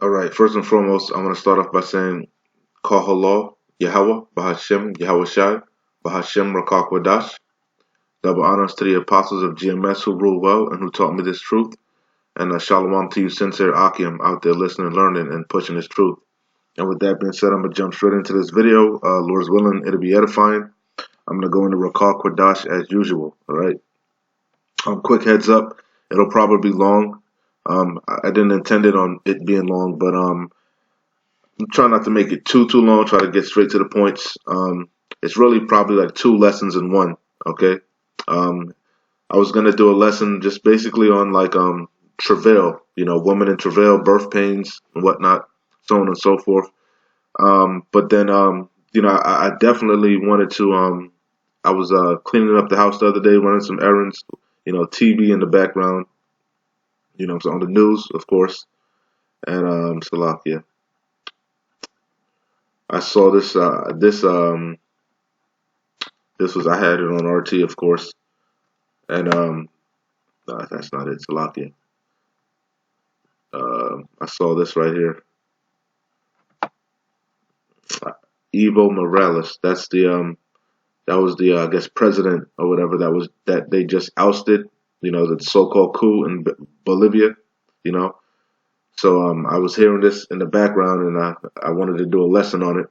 All right, first and foremost, I'm going to start off by saying Kahalo, Yahweh, Bahashem, Yahweh Shai, Bahashem Rakakwadash. Double honors to the apostles of GMS who rule well and who taught me this truth. And shalom to you, sincere Akim, out there listening, learning, and pushing this truth. And with that being said, I'm going to jump straight into this video. Lord's willing, it'll be edifying. I'm going to go into Rakal Kwadash as usual. All right. Quick heads up, it'll probably be long. I didn't intend it on it being long, but try not to make it too long. Try to get straight to the points. It's really probably like two lessons in one. Okay. Um, I was gonna do a lesson just basically on like travail. Women in travail, birth pains and whatnot, so on and so forth. But then I definitely wanted to. I was cleaning up the house the other day, running some errands. TV in the background. So on the news, of course, and Salakia. I saw this was I had it on RT, of course, and no, that's not it. Salakia. I saw this right here. Evo Morales. That was the I guess president or whatever that they just ousted. The so-called coup in Bolivia. You know. So I was hearing this in the background, and I wanted to do a lesson on it.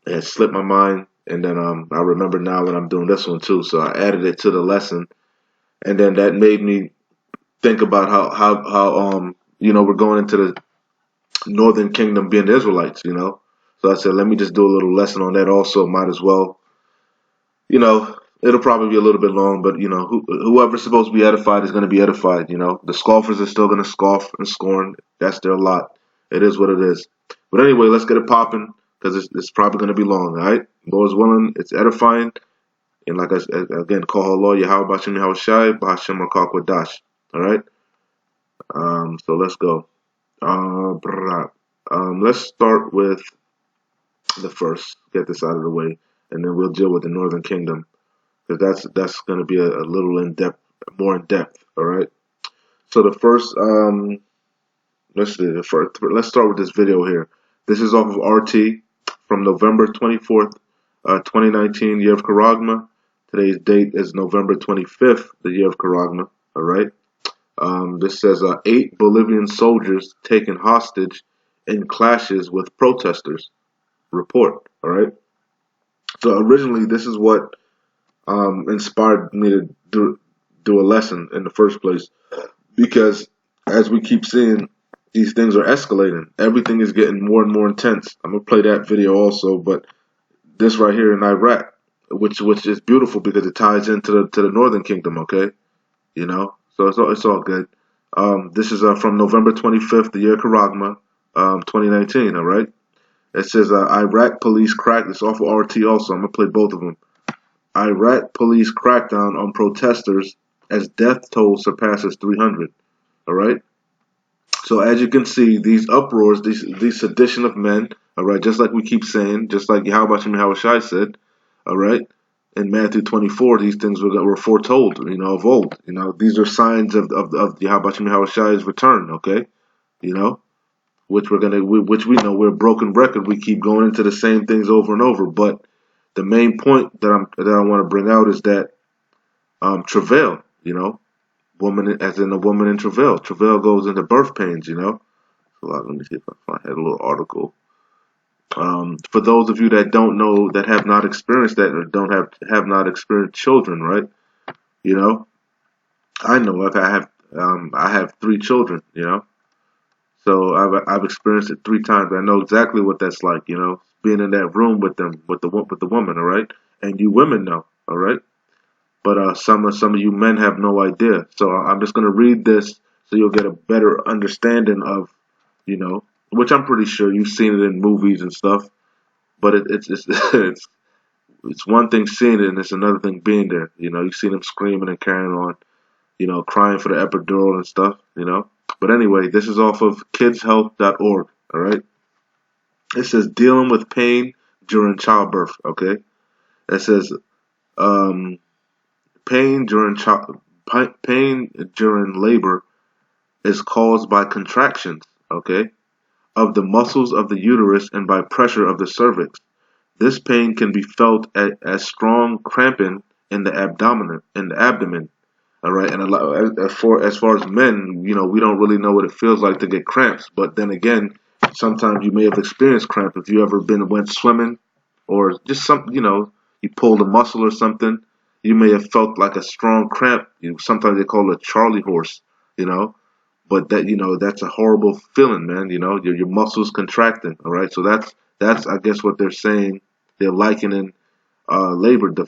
It had slipped my mind, and then I remember now when I'm doing this one too. So I added it to the lesson, and then that made me think about how we're going into the Northern Kingdom being the Israelites. So I said, let me just do a little lesson on that also. Might as well, it'll probably be a little bit long, but whoever's supposed to be edified is going to be edified. The scoffers are still going to scoff and scorn. That's their lot. It is what it is. But anyway, let's get it popping because it's probably going to be long. All right, Lord's willing, it's edifying. And like I said, again, call Allah Yahweh Bashim Yahweh Shai Bashim Rakak Wadash. All right. So let's go. Let's start with the first. Get this out of the way, and then we'll deal with the Northern Kingdom because that's going to be a little in depth, more in depth. All right. So the first, let's see. Let's start with this video here. This is off of RT from November 24th, 2019, year of Karagma. Today's date is November 25th, the year of Karagma. All right. This says 8 Bolivian soldiers taken hostage in clashes with protesters. Report. All right. So originally, this is what inspired me to do a lesson in the first place, because as we keep seeing, these things are escalating. Everything is getting more and more intense. I'm gonna play that video also, but this right here in Iraq, which is beautiful because it ties into the Northern Kingdom. Okay, so it's all good. This is from November 25th, the year Karagma, 2019. All right. It says Iraq police cracked. It's off of RT also. I'm gonna play both of them. Iraq police crackdown on protesters as death toll surpasses 300. All right. So as you can see, these uproars, these sedition of men. All right. Just like we keep saying, just like Yahweh Shai said. All right. In Matthew 24, these things were foretold. Of old. These are signs of Yahweh Shai's return. Okay. You know. Which we know we're a broken record. We keep going into the same things over and over. But the main point that I want to bring out is that travail, woman as in a woman in travail. Travail goes into birth pains. So let me see if I had a little article. For those of you that don't know, that have not experienced that, or don't have not experienced children, right? I know I have 3 children. So I've experienced it 3 times. I know exactly what that's like. Being in that room with them, with the woman, all right. And you women know, all right. But some of you men have no idea. So I'm just gonna read this so you'll get a better understanding of, which I'm pretty sure you've seen it in movies and stuff. But it's one thing seeing it, and it's another thing being there. You see them screaming and carrying on, crying for the epidural and stuff. But anyway, this is off of kidshealth.org. All right. It says dealing with pain during childbirth. Okay. It says pain during pain during labor is caused by contractions. Okay. of the muscles of the uterus and by pressure of the cervix. This pain can be felt as strong cramping in the abdomen. All right, and as far as men, we don't really know what it feels like to get cramps. But then again, sometimes you may have experienced cramp if you ever went swimming, or just you pulled a muscle or something. You may have felt like a strong cramp. Sometimes they call it a Charlie horse. You know, but that's a horrible feeling, man. Your muscles contracting. All right, so that's I guess what they're saying. They're likening labor, the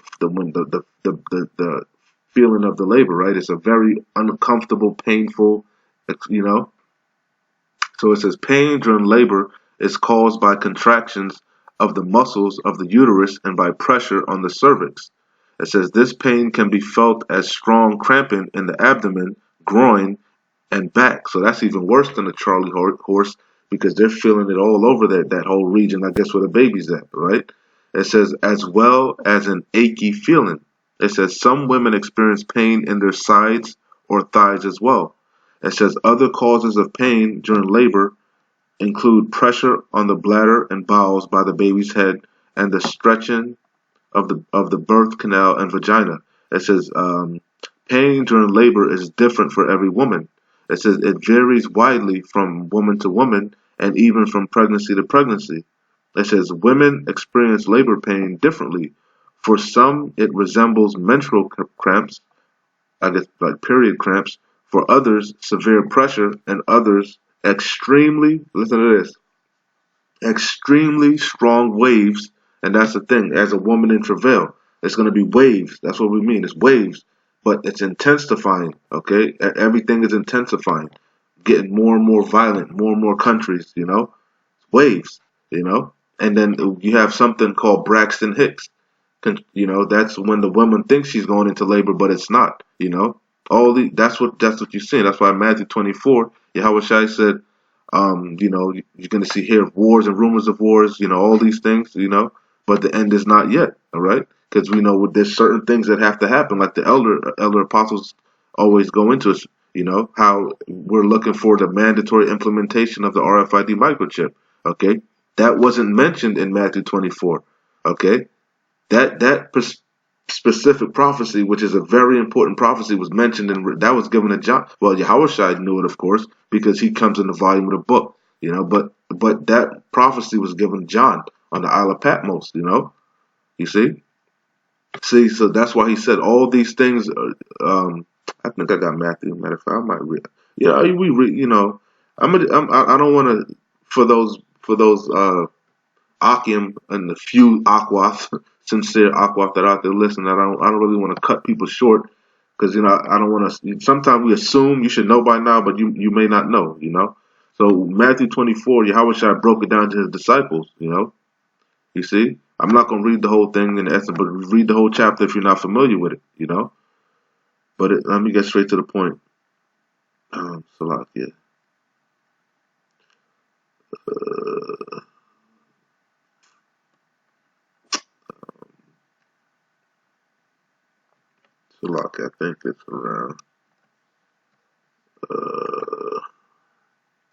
feeling of the labor, right? It's a very uncomfortable, painful, you know. So it says pain during labor is caused by contractions of the muscles of the uterus and by pressure on the cervix. It says this pain can be felt as strong cramping in the abdomen, groin, and back. So that's even worse than the Charlie horse because they're feeling it all over that whole region, I guess, where the baby's at, right? It says, as well as an achy feeling. It says some women experience pain in their sides or thighs as well. It says other causes of pain during labor include pressure on the bladder and bowels by the baby's head and the stretching of the birth canal and vagina. It says pain during labor is different for every woman. It says it varies widely from woman to woman and even from pregnancy to pregnancy. It says women experience labor pain differently. For some, it resembles menstrual cramps, I guess like period cramps. For others, severe pressure, and others, listen to this, extremely strong waves. And that's the thing, as a woman in travail, it's going to be waves. That's what we mean. It's waves, but it's intensifying. Okay, everything is intensifying, getting more and more violent, more and more countries. Waves. And then you have something called Braxton Hicks. That's when the woman thinks she's going into labor, but it's not. That's what you're seeing. That's why Matthew 24, Yahweh Shai said, you're going to see here wars and rumors of wars, all these things, but the end is not yet, all right? Because we know there's certain things that have to happen, like the elder apostles always go into it, how we're looking for the mandatory implementation of the RFID microchip, okay? That wasn't mentioned in Matthew 24, okay? That specific prophecy, which is a very important prophecy, was mentioned and that was given to John. Well, Yahushua knew it, of course, because he comes in the volume of the book. But that prophecy was given to John on the Isle of Patmos. You see, so that's why he said all these things. I think I got Matthew. Matter of fact, I might read. Yeah, we read. I don't want to for those Akim and the few Akwath, sincere Akwath that are out there listening. I don't really want to cut people short because I don't want to. Sometimes we assume you should know by now, but you may not know. So Matthew 24, Yahushua broke it down to his disciples. You see, I'm not going to read the whole thing in essence, but read the whole chapter if you're not familiar with it. But let me get straight to the point. Salakia. Salaki, I think it's around.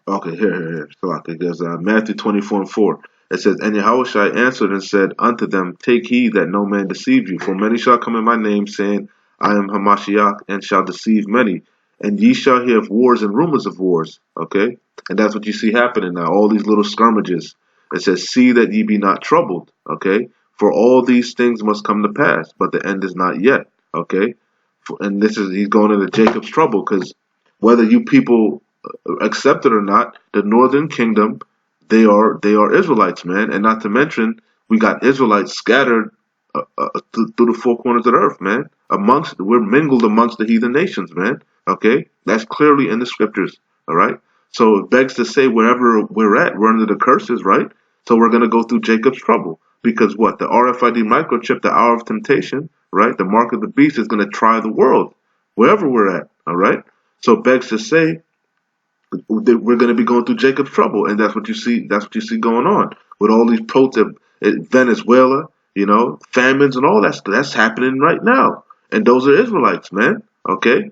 Okay, here. Salaki, there's Matthew 24:4. It says, and Yahushua answered and said unto them, take heed that no man deceive you, for many shall come in my name, saying, I am Hamashiach, and shall deceive many. And ye shall hear of wars and rumors of wars. Okay? And that's what you see happening now, all these little skirmishes. It says, see that ye be not troubled. Okay? For all these things must come to pass, but the end is not yet. Okay? And he's going into Jacob's trouble, because whether you people accept it or not, the northern kingdom, they are Israelites, man, and not to mention we got Israelites scattered through the four corners of the earth, man. We're mingled amongst the heathen nations, man. Okay, that's clearly in the scriptures. All right, so it begs to say wherever we're at, we're under the curses, right? So we're gonna go through Jacob's trouble because what the RFID microchip, the hour of temptation, right? The mark of the beast is gonna try the world wherever we're at. All right, so it begs to say we're going to be going through Jacob's trouble, and that's what you see. That's what you see going on with all these protests in Venezuela, famines and all that stuff. That's happening right now, and those are Israelites, man. Okay,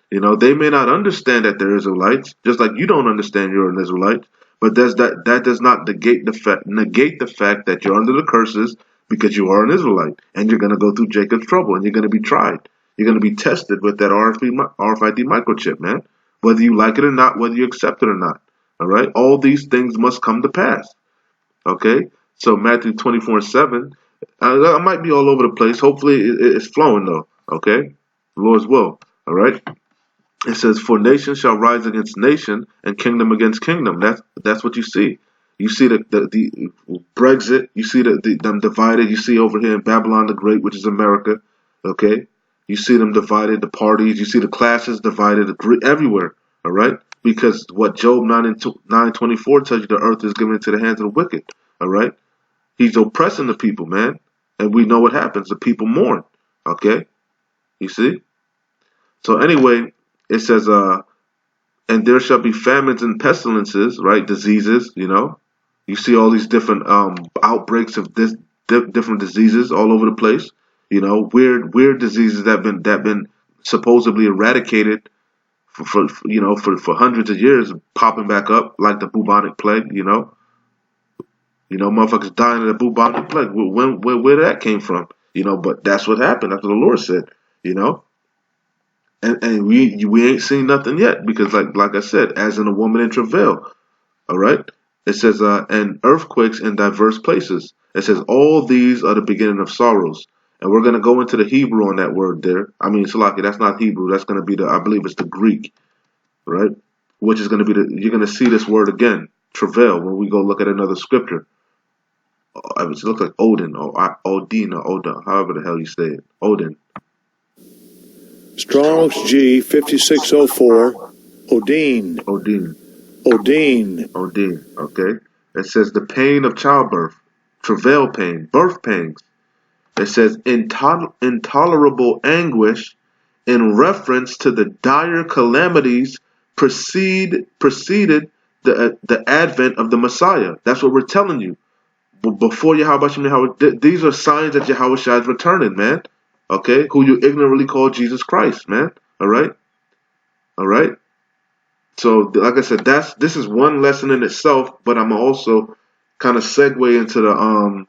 they may not understand that they're Israelites, just like you don't understand you're an Israelite, But that does not negate the fact that you're under the curses because you are an Israelite and you're going to go through Jacob's trouble and you're going to be tried. You're going to be tested with that RFID microchip, man. Whether you like it or not, whether you accept it or not. All right. All these things must come to pass. Okay. So Matthew 24:7. I might be all over the place. Hopefully it's flowing though. Okay. The Lord's will. All right. It says, "For nation shall rise against nation, and kingdom against kingdom." That's what you see. You see the Brexit. You see them divided. You see over here in Babylon the Great, which is America. Okay, you see them divided. The parties. You see the classes divided everywhere. All right, because what Job 9:24 tells you, the earth is given into the hands of the wicked. All right, he's oppressing the people, man, and we know what happens. The people mourn. Okay, you see. So anyway. It says, and there shall be famines and pestilences, right? Diseases, You see all these different outbreaks of different diseases all over the place. Weird diseases that been supposedly eradicated for hundreds of years, popping back up like the bubonic plague. Motherfuckers dying of the bubonic plague. Where that came from? But that's what happened. That's what the Lord said. And we ain't seen nothing yet because like I said, as in a woman in travail, all right. It says and earthquakes in diverse places. It says all these are the beginning of sorrows, and we're gonna go into the Hebrew on that word there. I mean, Salaki, that's not Hebrew. That's gonna be I believe it's the Greek, right? Which is gonna be you're gonna see this word again, travail, when we go look at another scripture. It looks like Odin or Odin or Odin, however the hell you say it, Odin. Strong's G 5604, Odin. Okay. It says the pain of childbirth, travail pain, birth pangs. It says intolerable anguish in reference to the dire calamities preceded the advent of the Messiah. That's what we're telling you. Before Yahweh, these are signs that Yahweh Shai is returning, man. Okay, who you ignorantly call Jesus Christ, man. All right. So, like I said, this is one lesson in itself, but I'm also kind of segue into the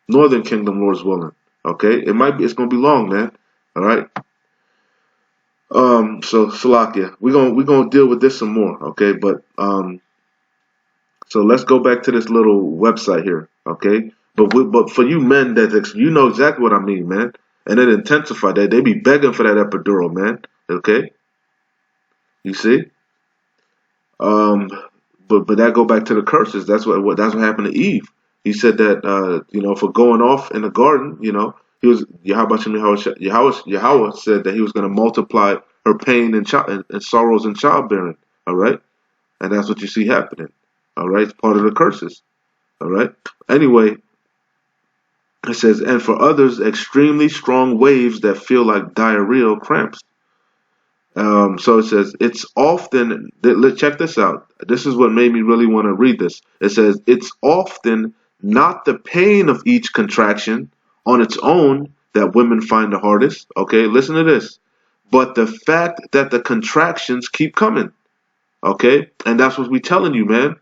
Northern Kingdom, Lord's willing. Okay, it's gonna be long, man. All right. So Salakia, we're gonna deal with this some more, okay? But so let's go back to this little website here, okay? But for you men you know exactly what I mean, man. And it intensified that they be begging for that epidural, man. Okay, you see. But that go back to the curses. That's what happened to Eve. He said that for going off in the garden, he was Yahweh said that he was going to multiply her pain and sorrows in childbearing. All right, and that's what you see happening. All right, it's part of the curses. All right. Anyway. It says, and for others, extremely strong waves that feel like diarrheal cramps. So it says, it's often, check this out. This is what made me really want to read this. It says, it's often not the pain of each contraction on its own that women find the hardest. Okay, listen to this. But the fact that the contractions keep coming. Okay, and that's what we're telling you, man.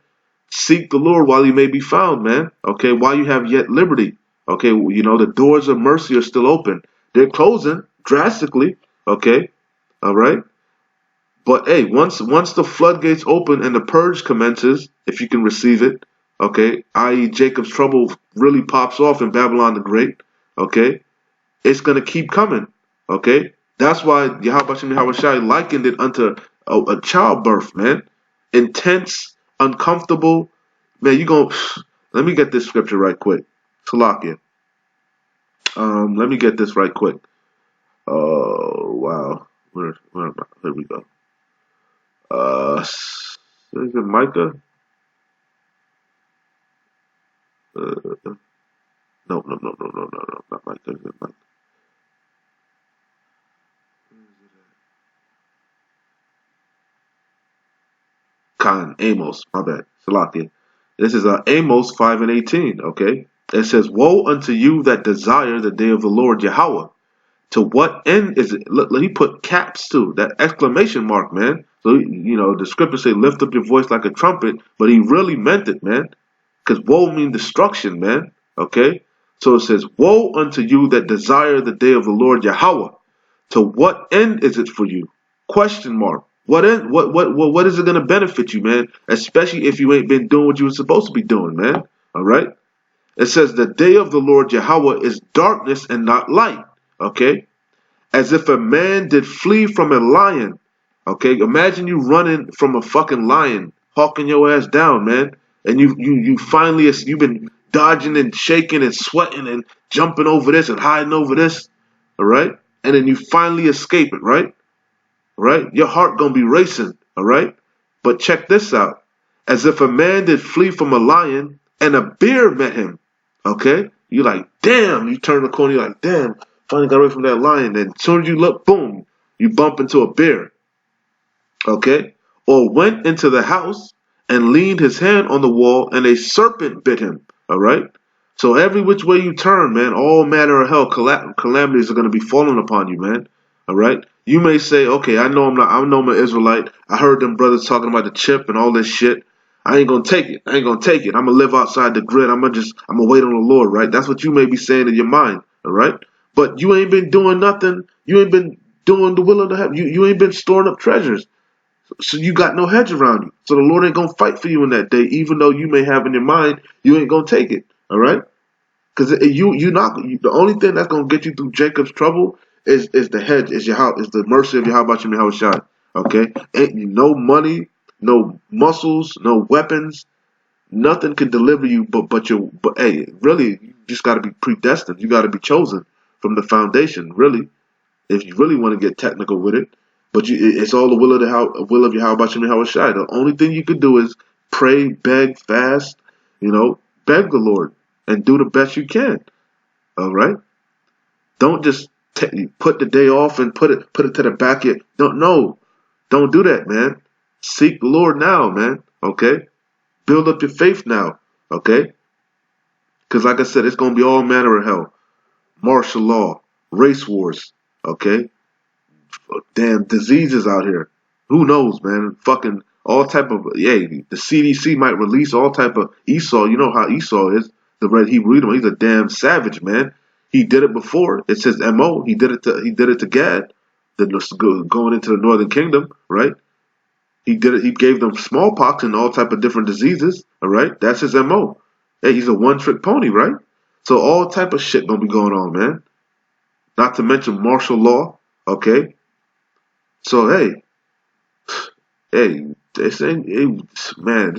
Seek the Lord while he may be found, man. Okay, while you have yet liberty. Okay, the doors of mercy are still open. They're closing drastically. Okay, all right. But hey, once the floodgates open and the purge commences, if you can receive it, okay, i.e. Jacob's trouble really pops off in Babylon the Great, okay, it's gonna keep coming. Okay, that's why Yahweh Shai likened it unto a childbirth, man. Intense, uncomfortable. Man, let me get this scripture right quick. Salakia. Let me get this right quick. Oh wow, where am I? Here we go. Is it Micah? No, not Micah. Is it Micah? Amos. My bad. Salakia. This is Amos 5:18. Okay. It says, "Woe unto you that desire the day of the Lord Yahweh. To what end is it?" Look, he put caps too. That exclamation mark, man. So, the scriptures say, lift up your voice like a trumpet, but he really meant it, man. Because woe means destruction, man. Okay? So it says, woe unto you that desire the day of the Lord Yahweh. To what end is it for you? Question mark. What end? What is it gonna benefit you, man? Especially if you ain't been doing what you were supposed to be doing, man. All right. It says the day of the Lord Yahweh is darkness and not light. Okay. As if a man did flee from a lion. Okay. Imagine you running from a fucking lion, hawking your ass down, man. And you finally you've been dodging and shaking and sweating and jumping over this and hiding over this. All right. And then you finally escape it, right? Right? Your heart gonna be racing, all right? But check this out. As if a man did flee from a lion and a bear met him, okay? You like, damn, you turn the corner, you're like, damn, finally got away from that lion. And as soon as you look, boom, you bump into a bear, okay? Or went into the house and leaned his hand on the wall and a serpent bit him, all right? So every which way you turn, man, all manner of hell, calamities are going to be falling upon you, man. All right. You may say, okay, I know I'm an Israelite. I heard them brothers talking about the chip and all this shit. I ain't gonna take it. I'm gonna live outside the grid. I'm gonna wait on the Lord, right? That's what you may be saying in your mind, all right? But you ain't been doing nothing. You ain't been doing the will of the heaven. You ain't been storing up treasures. So you got no hedge around you. So the Lord ain't gonna fight for you in that day, even though you may have in your mind you ain't gonna take it. All right? Because the only thing that's gonna get you through Jacob's trouble is the hedge, is the mercy of Yahweh Shai. Okay? Ain't no money, no muscles, no weapons, nothing can deliver you but hey, really, you just gotta be predestined. You gotta be chosen from the foundation, really, if you really want to get technical with it. But it's all the will of Yahweh Shai. The only thing you can do is pray, beg, fast, beg the Lord and do the best you can. All right? Don't just put the day off and put it to the back end. Don't do that, man. Seek the Lord now, man. Okay? Build up your faith now. Okay? Because like I said, it's gonna be all manner of hell. Martial law, race wars, okay? Damn diseases out here. Who knows, man? Fucking all type of the CDC might release all type of Esau. You know how Esau is, the red Hebrew Edom. He's a damn savage, man. He did it before. It says MO. He did it to Gad, going into the northern kingdom, right? He did it. He gave them smallpox and all type of different diseases. All right, that's his MO. Hey, he's a one-trick pony, right? So all type of shit gonna be going on, man. Not to mention martial law. Okay. So this ain't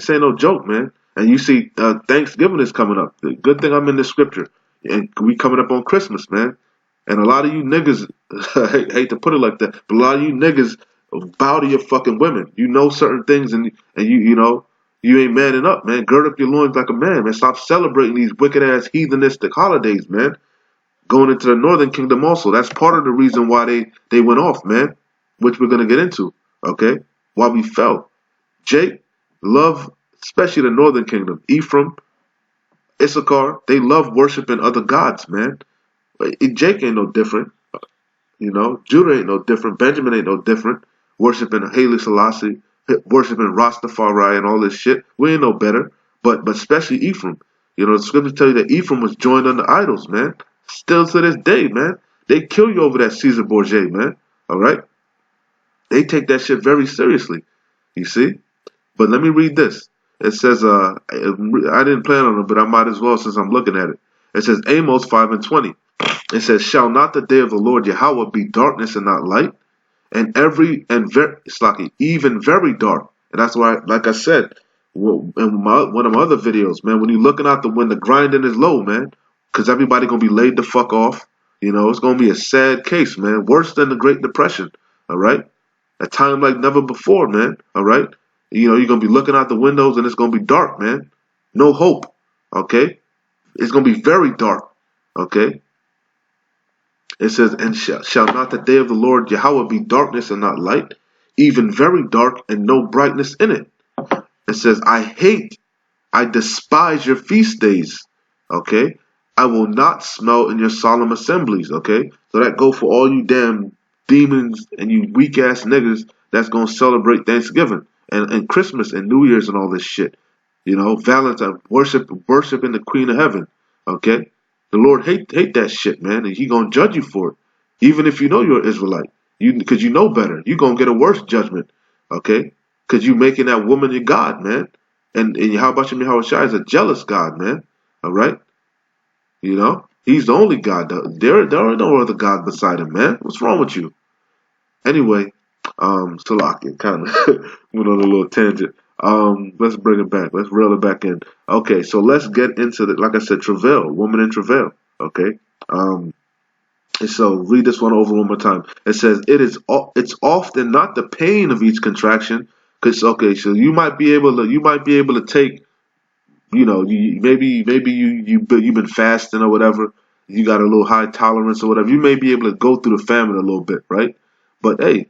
no joke, man. And you see, Thanksgiving is coming up. The good thing I'm in the scripture, and we coming up on Christmas, man. And a lot of you niggas, I hate to put it like that, but a lot of you niggas bow to your fucking women. You know certain things, and you ain't manning up, man. Gird up your loins like a man, man. Stop celebrating these wicked ass heathenistic holidays, man. Going into the northern kingdom also. That's part of the reason why they went off, man. Which we're gonna get into, okay? Why we fell. Jake love, especially the northern kingdom. Ephraim, Issachar, they love worshiping other gods, man. Jake ain't no different, Judah ain't no different. Benjamin ain't no different. Worshiping Haile Selassie, worshiping Rastafari and all this shit. We ain't no better. But especially Ephraim. The scriptures tell you that Ephraim was joined unto idols, man. Still to this day, man. They kill you over that Caesar Borgia, man. All right? They take that shit very seriously. You see? But let me read this. It says, I didn't plan on it, but I might as well since I'm looking at it. It says Amos 5:20. It says, shall not the day of the Lord Yahweh be darkness and not light? And even very dark. And that's why, like I said, in one of my other videos, man, when you're looking out when the grinding is low, man, because everybody going to be laid the fuck off. It's going to be a sad case, man. Worse than the Great Depression. All right? A time like never before, man. All right? You're going to be looking out the windows and it's going to be dark, man. No hope. Okay? It's going to be very dark. Okay? It says, and shall not the day of the Lord Yahweh be darkness and not light, even very dark and no brightness in it? It says, I despise your feast days. Okay? I will not smell in your solemn assemblies. Okay? So that go for all you damn demons and you weak ass niggas that's gonna celebrate Thanksgiving and Christmas and New Year's and all this shit. Valentine worshiping the Queen of Heaven. Okay, the Lord hate that shit, man, and He gonna judge you for it, even if you know you're an Israelite. Because you know better, you gonna get a worse judgment. Okay, because you making that woman your God, man. And how about you, Yahushua is a jealous God, man. All right, He's the only God. There are no other God beside Him, man. What's wrong with you? Anyway, Salaki kind of went on a little tangent. Let's bring it back. Let's reel it back in. Okay, so let's get into the, like I said, travail, woman in travail. Okay. And so read this one over one more time. It says it's often not the pain of each contraction, because okay, so you might be able to take, maybe you've been fasting or whatever. You got a little high tolerance or whatever. You may be able to go through the famine a little bit, right? But hey,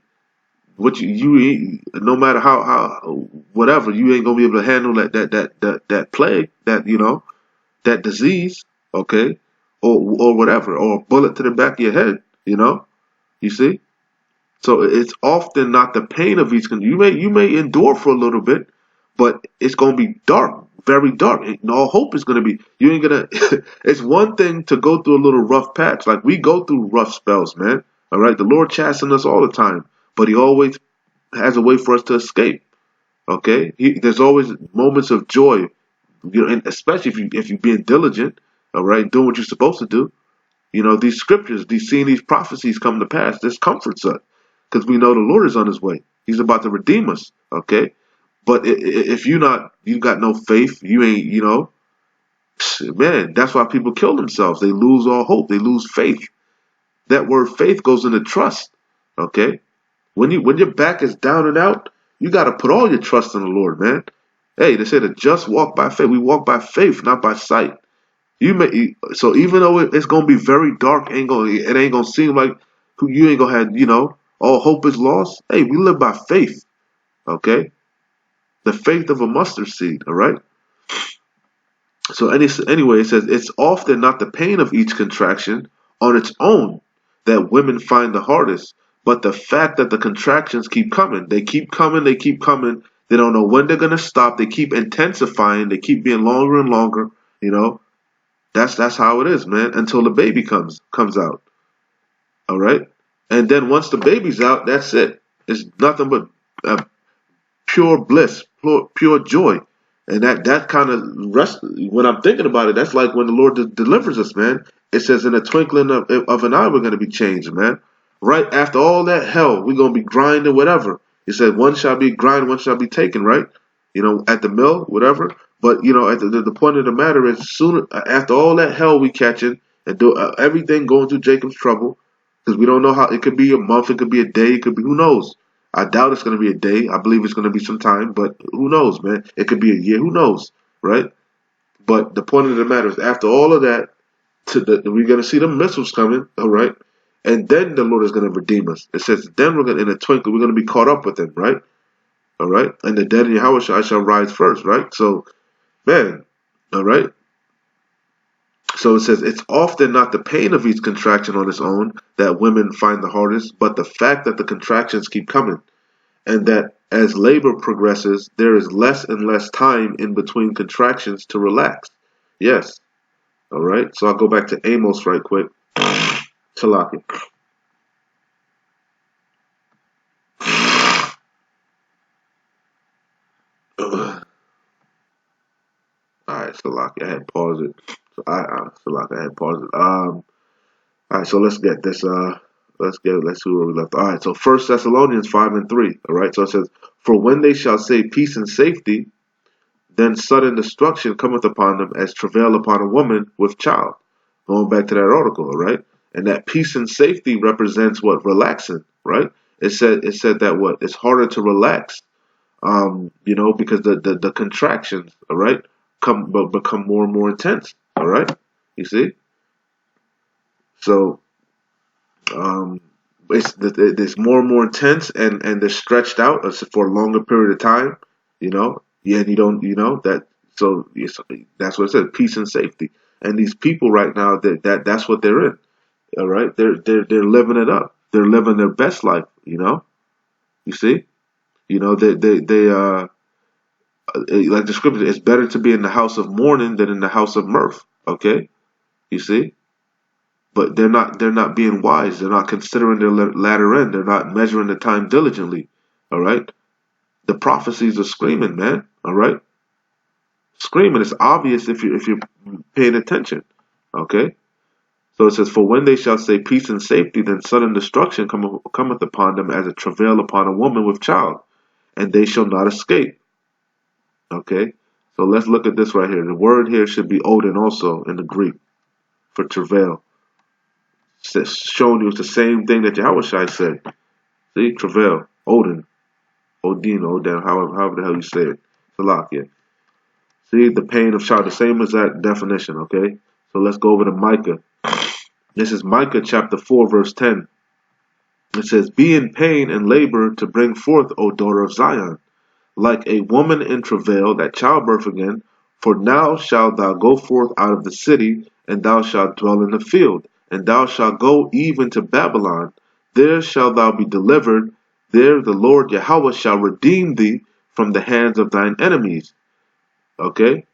what you no matter how whatever, you ain't gonna be able to handle that plague, that disease, okay, or whatever, or a bullet to the back of your head, you see. So it's often not the pain of each. You may endure for a little bit, but it's gonna be dark, very dark. And all hope is gonna be. You ain't gonna. It's one thing to go through a little rough patch, like we go through rough spells, man. All right, the Lord chastens us all the time, but He always has a way for us to escape. Okay, there's always moments of joy, and especially if you're being diligent. All right, doing what you're supposed to do. These scriptures, seeing these prophecies come to pass, this comforts us because we know the Lord is on His way. He's about to redeem us. Okay, but if you got no faith, you ain't. Man, that's why people kill themselves. They lose all hope. They lose faith. That word faith goes into trust. Okay, when your back is down and out, you got to put all your trust in the Lord, man. Hey, they say the just walk by faith. We walk by faith, not by sight. So even though it's gonna be very dark, it ain't gonna seem like you ain't gonna have all hope is lost. Hey, we live by faith, okay? The faith of a mustard seed, all right. So anyway, it says it's often not the pain of each contraction on its own that women find the hardest, but the fact that the contractions keep coming. They keep coming. They keep coming. They don't know when they're gonna stop. They keep intensifying. They keep being longer and longer. You know. That's how it is, man, until the baby comes out. All right? And then once the baby's out, that's it. It's nothing but pure bliss, pure joy. And that kind of rest, when I'm thinking about it, that's like when the Lord delivers us, man. It says in a twinkling of an eye, we're going to be changed, man. Right after all that hell, we're going to be grinding whatever. It said one shall be grind, one shall be taken, right? At the mill, whatever. But, at the point of the matter is, sooner after all that hell we catching and do everything going through Jacob's trouble, because we don't know how, it could be a month, it could be a day, it could be, who knows? I doubt it's going to be a day. I believe it's going to be some time, but who knows, man? It could be a year. Who knows, right? But the point of the matter is, after all of that, we're going to see the missiles coming, all right? And then the Lord is going to redeem us. It says, then in a twinkle, we're going to be caught up with Him, right? All right? And the dead in Yahweh shall rise first, right? So, man, all right? So it says, it's often not the pain of each contraction on its own that women find the hardest, but the fact that the contractions keep coming, and that as labor progresses, there is less and less time in between contractions to relax. Yes. All right. So I'll go back to Amos right quick. Talaki. All right, Salaki. I had paused it. Salaki. I had paused it. All right. So let's get this. Let's see where we left. All right. So 1 Thessalonians 5:3. All right. So it says, for when they shall say peace and safety, then sudden destruction cometh upon them as travail upon a woman with child. Going back to that article, all right? And that peace and safety represents what? Relaxing, right? It said that what? It's harder to relax, because the contractions, all right, become more and more intense, all right? You see? So it's more and more intense, and they're stretched out for a longer period of time, Yeah, and you don't, that. So that's what it says, peace and safety. And these people right now, that's what they're in. All right, they're living it up. They're living their best life. You see. You know, like the scripture, it's better to be in the house of mourning than in the house of mirth. Okay, you see, but they're not being wise. They're not considering their latter end. They're not measuring the time diligently. All right, the prophecies are screaming, man. All right, screaming. It's obvious if you're paying attention. Okay. So it says, for when they shall say peace and safety, then sudden destruction cometh upon them as a travail upon a woman with child, and they shall not escape. Okay? So let's look at this right here. The word here should be Odin also in the Greek for travail. It's showing you it's the same thing that Yahushua said. See? Travail. Odin. Odin, however the hell you say it. Salakia. See? The pain of child. The same as that definition. Okay? So let's go over to Micah. This is Micah chapter 4, verse 10. It says, be in pain and labor to bring forth, O daughter of Zion, like a woman in travail that childbirth again. For now shalt thou go forth out of the city, and thou shalt dwell in the field, and thou shalt go even to Babylon. There shalt thou be delivered. There the Lord Yahweh shall redeem thee from the hands of thine enemies. Okay?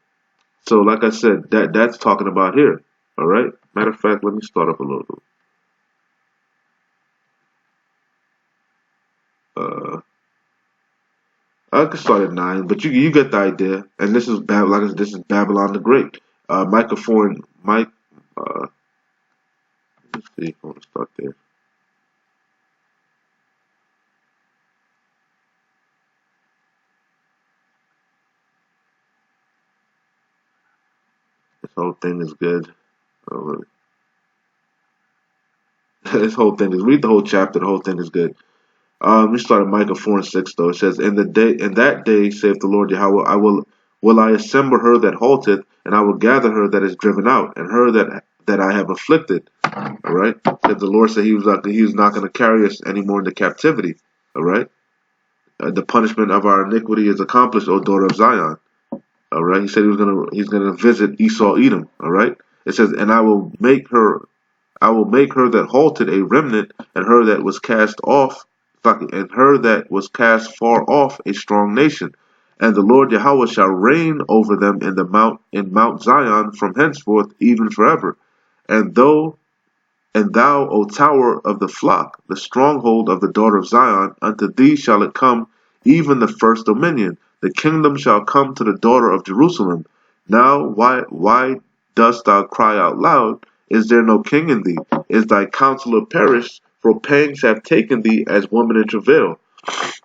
So like I said, that's talking about here. All right? Matter of fact, let me start up a little bit. I could start at 9, but you get the idea. And this is this is Babylon the Great. Micah 4 and Mike. Let's see. I want to start there. This whole thing is good. Oh, this whole thing is, read the whole chapter. The whole thing is good. We start at Micah 4 and 6 though. It says, in that day, saith the Lord Yahweh, will I assemble her that halteth, and I will gather her that is driven out, and her that I have afflicted. All right. Because the Lord said he was not going to carry us anymore into captivity. All right. The punishment of our iniquity is accomplished, O daughter of Zion. All right. He said he's gonna visit Esau, Edom. All right. It says, and I will make her that halted a remnant, and her that was cast far off a strong nation. And the Lord Yahweh shall reign over them in Mount Zion from henceforth even forever. And thou, O tower of the flock, the stronghold of the daughter of Zion, unto thee shall it come, even the first dominion. The kingdom shall come to the daughter of Jerusalem. Now why dost thou cry out loud? Is there no king in thee? Is thy counselor perished? For pangs have taken thee as woman in travail.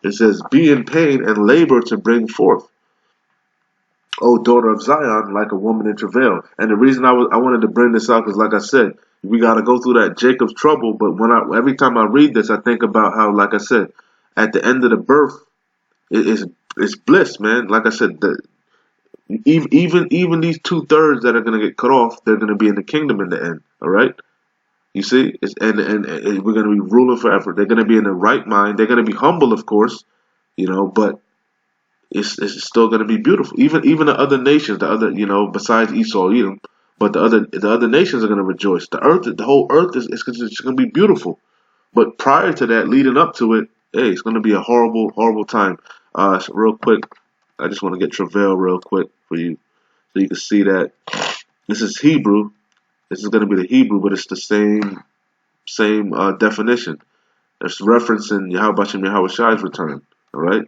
It says, be in pain and labor to bring forth, O daughter of Zion, like a woman in travail. And the reason I wanted to bring this out is, like I said, we got to go through that Jacob's trouble. But every time I read this, I think about how, like I said, at the end of the birth, it's bliss, man. Like I said, even these 2/3 that are gonna get cut off, they're gonna be in the kingdom in the end. All right. You see, and we're gonna be ruling forever. They're gonna be in the right mind. They're gonna be humble, of course, but it's still gonna be beautiful. Even the other nations, besides Esau, Edom, but the other nations are gonna rejoice. The whole earth is gonna be beautiful. But prior to that, leading up to it, hey, it's gonna be a horrible, horrible time. So real quick, I just want to get travail real quick for you, so you can see that this is Hebrew. This is going to be the Hebrew, but it's the same definition. It's referencing Yahushai's return. All right.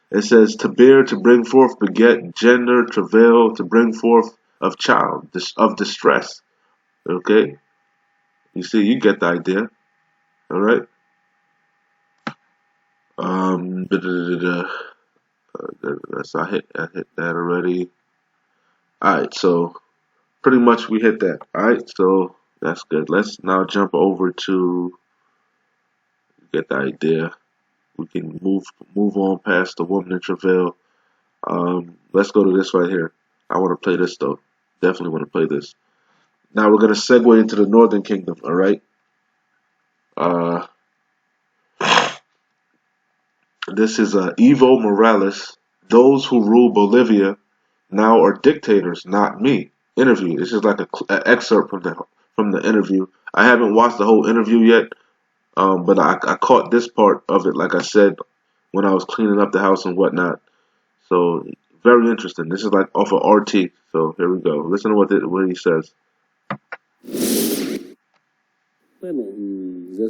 It says to bear, to bring forth, beget, gender, travail, to bring forth of child, of distress. Okay. You see, you get the idea. All right. I hit that already. All right, so pretty much we hit that. All right, so that's good. Let's now jump over to get the idea. We can move on past the woman in travail. Let's go to this right here. I want to play this though. Definitely want to play this. Now we're gonna segue into the Northern Kingdom. All right. This is Evo Morales. Those who rule Bolivia now are dictators, not me. Interview. This is like an excerpt from the interview. I haven't watched the whole interview yet, but I caught this part of it. Like I said, when I was cleaning up the house and whatnot. So very interesting. This is like off of RT. So here we go. Listen to what he says.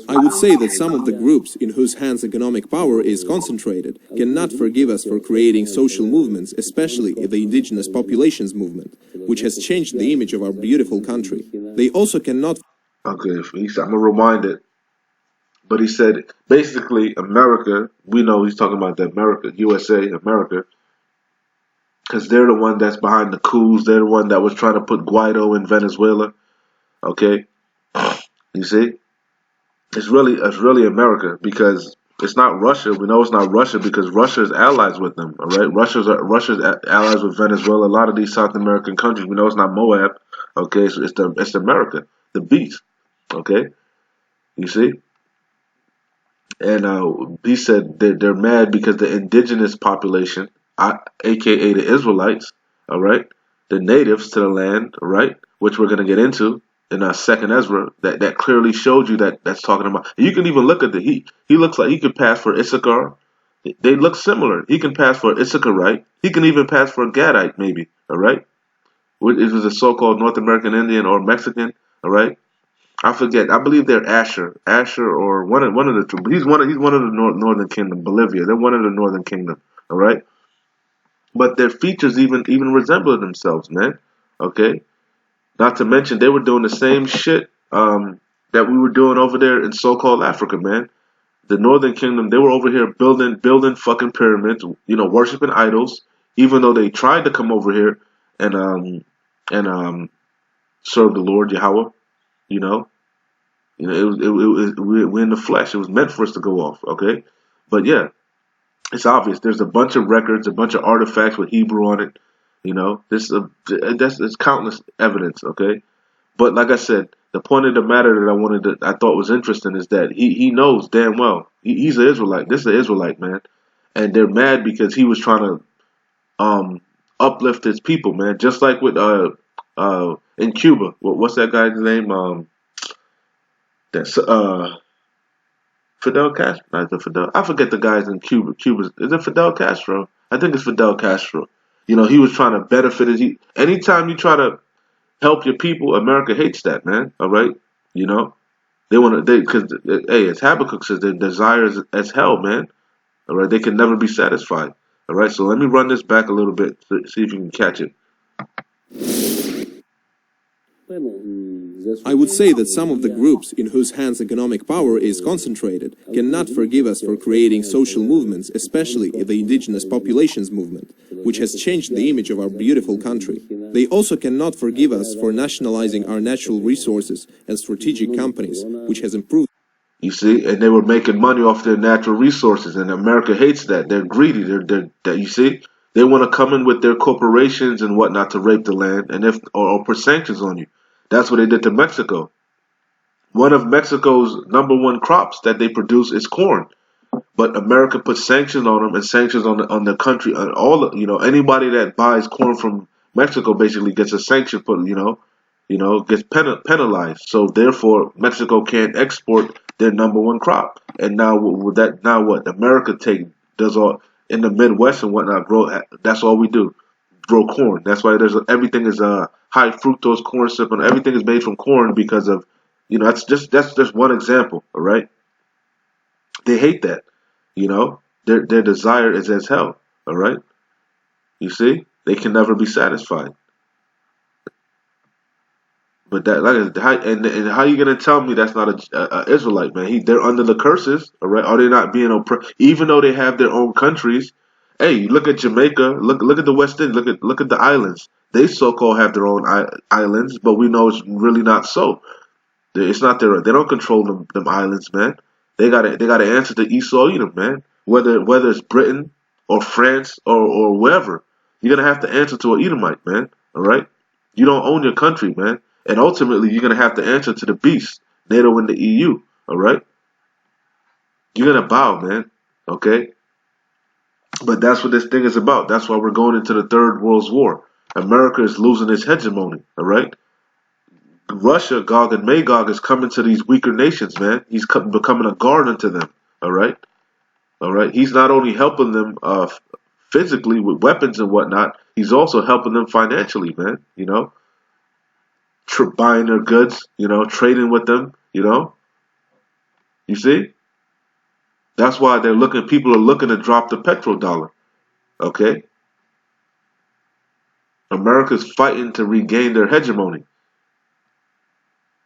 I would say that some of the groups in whose hands economic power is concentrated cannot forgive us for creating social movements, especially the indigenous populations movement, which has changed the image of our beautiful country. They also cannot. Okay, I'm gonna rewind it. But he said basically America. We know he's talking about the America, USA, America, because they're the one that's behind the coups. They're the one that was trying to put Guaido in Venezuela. Okay, you see, it's really America because it's not Russia. We know it's not Russia because Russia is allies with them. All right, Russia's allies with Venezuela. A lot of these South American countries. We know it's not Moab. Okay, so it's America, the beast. Okay, you see. And he said that they're mad because the indigenous population, aka the Israelites, all right, the natives to the land, all right, which we're gonna get into in our second Ezra, that clearly showed you that's talking about. You can even look at he looks like he could pass for Issachar. They look similar. He can pass for Issacharite. He can even pass for a Gadite, maybe, all right. It was a so-called North American Indian or Mexican, all right. I forget. I believe they're Asher, or one of the two. But he's one of the Northern Kingdom, Bolivia. They're one of the Northern Kingdom. All right, but their features even resemble themselves, man. Okay, not to mention they were doing the same shit that we were doing over there in so-called Africa, man. The Northern Kingdom, they were over here building fucking pyramids, worshiping idols. Even though they tried to come over here and serve the Lord Yahweh, you know. We're in the flesh. It was meant for us to go off, okay? But yeah, it's obvious. There's a bunch of records, a bunch of artifacts with Hebrew on it. There's countless evidence, okay? But like I said, the point of the matter that I thought was interesting is that he knows damn well he's an Israelite. This is an Israelite, man, and they're mad because he was trying to uplift his people, man. Just like with in Cuba, what's that guy's name? That's Fidel Castro. Not the Fidel. I forget the guys in Cuba. Cuba, is it Fidel Castro? I think it's Fidel Castro. He was trying to benefit anytime you try to help your people, America hates that, man. All right, they want to because hey, as Habakkuk says, their desires as hell, man. All right, they can never be satisfied. All right, so let me run this back a little bit to see if you can catch it. I would say that some of the groups in whose hands economic power is concentrated cannot forgive us for creating social movements, especially the indigenous populations movement, which has changed the image of our beautiful country. They also cannot forgive us for nationalizing our natural resources and strategic companies, which has improved. You see, and they were making money off their natural resources, and America hates that. They're greedy. You see, they want to come in with their corporations and whatnot to rape the land, and or put sanctions on you. That's what they did to Mexico. One of Mexico's number one crops that they produce is corn, but America put sanctions on them and sanctions on the country. And anybody that buys corn from Mexico basically gets a sanction put. Gets penalized. So therefore, Mexico can't export their number one crop. And now what? America does all in the Midwest and whatnot. That's all we do. Grow corn. That's why everything is high fructose corn syrup, and everything is made from corn because of that's just one example. All right. They hate that. Their desire is as hell. All right. You see, they can never be satisfied. But how you gonna tell me that's not a Israelite, man? They're under the curses, all right? Are they not being oppressed? Even though they have their own countries. Hey, look at Jamaica. Look at the West Indies. Look at the islands. They so-called have their own islands, but we know it's really not so. It's not their. They don't control them islands, man. They gotta answer to Esau Edom, man. Whether it's Britain or France or wherever, you're gonna have to answer to an Edomite, man. All right. You don't own your country, man. And ultimately, you're going to have to answer to the beast, NATO and the EU, all right? You're going to bow, man, okay? But that's what this thing is about. That's why we're going into the Third World War. America is losing its hegemony, all right? Russia, Gog and Magog, is coming to these weaker nations, man. He's becoming a guard unto them, all right? All right, he's not only helping them physically with weapons and whatnot, he's also helping them financially, man. You know, buying their goods, you know, trading with them, you know. You see, that's why they're looking. People are looking to drop the petrodollar. Okay, America's fighting to regain their hegemony.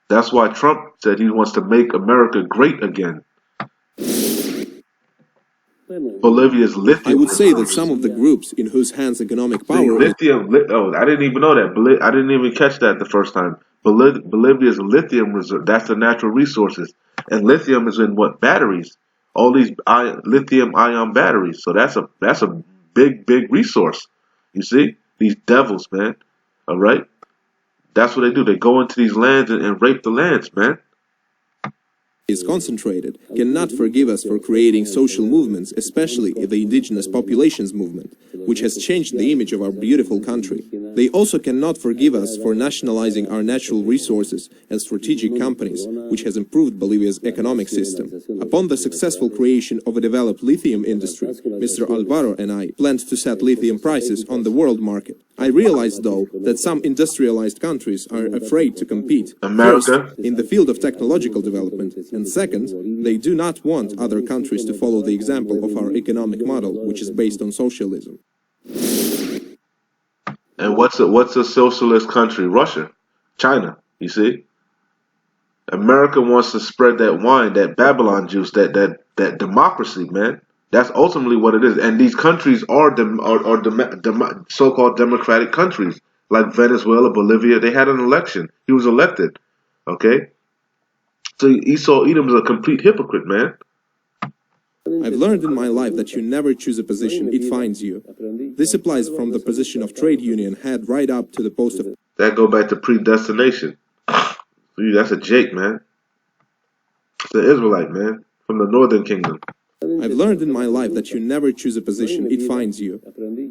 That's why Trump said he wants to make America great again. Bolivia's I lithium would say that reserves. some of the groups in whose hands economic See, power is oh, I didn't even know that. I didn't even catch that the first time. Bolivia's lithium reserve, that's the natural resources. And lithium is in what? Batteries. All these lithium ion batteries. So that's a big resource. You see? These devils, man. All right? That's what they do. They go into these lands and rape the lands, man. concentrated cannot forgive us for creating social movements, especially the indigenous populations movement, which has changed the image of our beautiful country. They also cannot forgive us for nationalizing our natural resources and strategic companies, which has improved Bolivia's economic system. Upon the successful creation of a developed lithium industry, Mr. Alvaro and I planned to set lithium prices on the world market. I realized, though, that some industrialized countries are afraid to compete. America. First, in the field of technological development, and second, they do not want other countries to follow the example of our economic model, which is based on socialism. And what's a socialist country? Russia, China. You see, America wants to spread that wine, that Babylon juice, that democracy, man. That's ultimately what it is. And these countries are so-called democratic countries, like Venezuela, Bolivia. They had an election. He was elected. Okay, so Esau Edom is a complete hypocrite, man. I've learned in my life that you never choose a position, it finds you. This applies from the position of trade union head right up to the post of... That go back to predestination. That's a Jake, man. It's an Israelite, man, from the northern kingdom. I've learned in my life that you never choose a position, it finds you.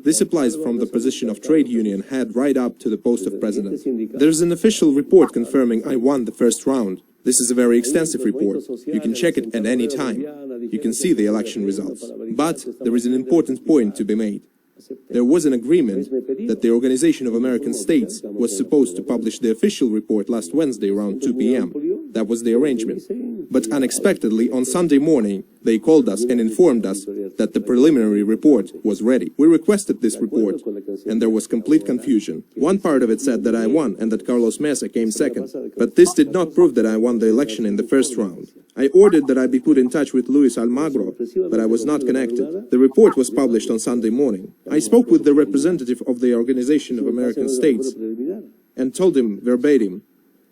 This applies from the position of trade union head right up to the post of president. There's an official report confirming I won the first round. This is a very extensive report. You can check it at any time. You can see the election results. But there is an important point to be made. There was an agreement that the Organization of American States was supposed to publish the official report last Wednesday around 2 p.m. That was the arrangement. But unexpectedly, on Sunday morning, they called us and informed us that the preliminary report was ready. We requested this report, and there was complete confusion. One part of it said that I won and that Carlos Mesa came second, but this did not prove that I won the election in the first round. I ordered that I be put in touch with Luis Almagro, but I was not connected. The report was published on Sunday morning. I spoke with the representative of the Organization of American States and told him verbatim,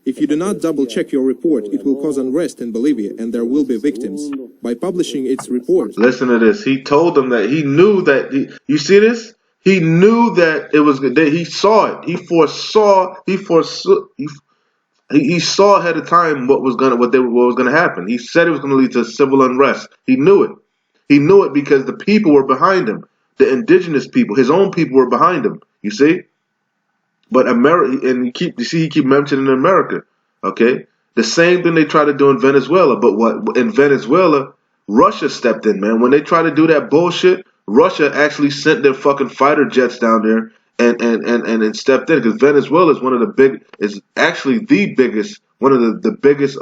if you do not double-check your report, it will cause unrest in Bolivia and there will be victims. By publishing its report... Listen to this. He told them that he knew that... you see this? He knew that it was good. He saw it. He saw ahead of time what was gonna happen. He said it was gonna lead to civil unrest. He knew it. He knew it because the people were behind him. The indigenous people, his own people, were behind him. You see? But America, and he keep mentioning America. Okay, the same thing they try to do in Venezuela. But what in Venezuela, Russia stepped in, man. When they try to do that bullshit, Russia actually sent their fucking fighter jets down there and stepped in, because Venezuela is actually the biggest, one of the biggest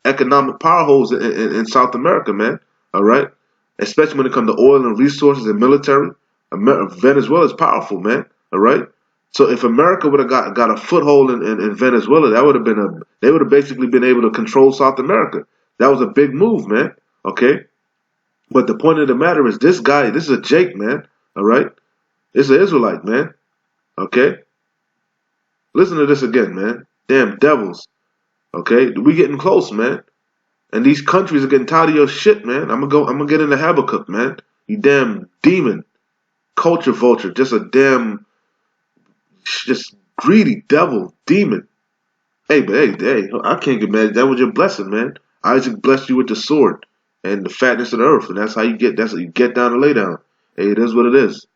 economic power holes in South America, man. All right, especially when it comes to oil and resources and military. Venezuela is powerful, man. All right. So if America would have got a foothold in Venezuela, they would have basically been able to control South America. That was a big move, man. Okay. But the point of the matter is, this is a Jake, man. All right. It's an Israelite, man. Okay. Listen to this again, man. Damn devils. Okay. We getting close, man. And these countries are getting tired of your shit, man. I'm gonna get into Habakkuk, man. You damn demon. Culture vulture. Just a damn, just greedy devil, demon. Hey, but hey, I can't get mad. That was your blessing, man. Isaac blessed you with the sword and the fatness of the earth, and that's how you get down and lay down. Hey, it is what it is.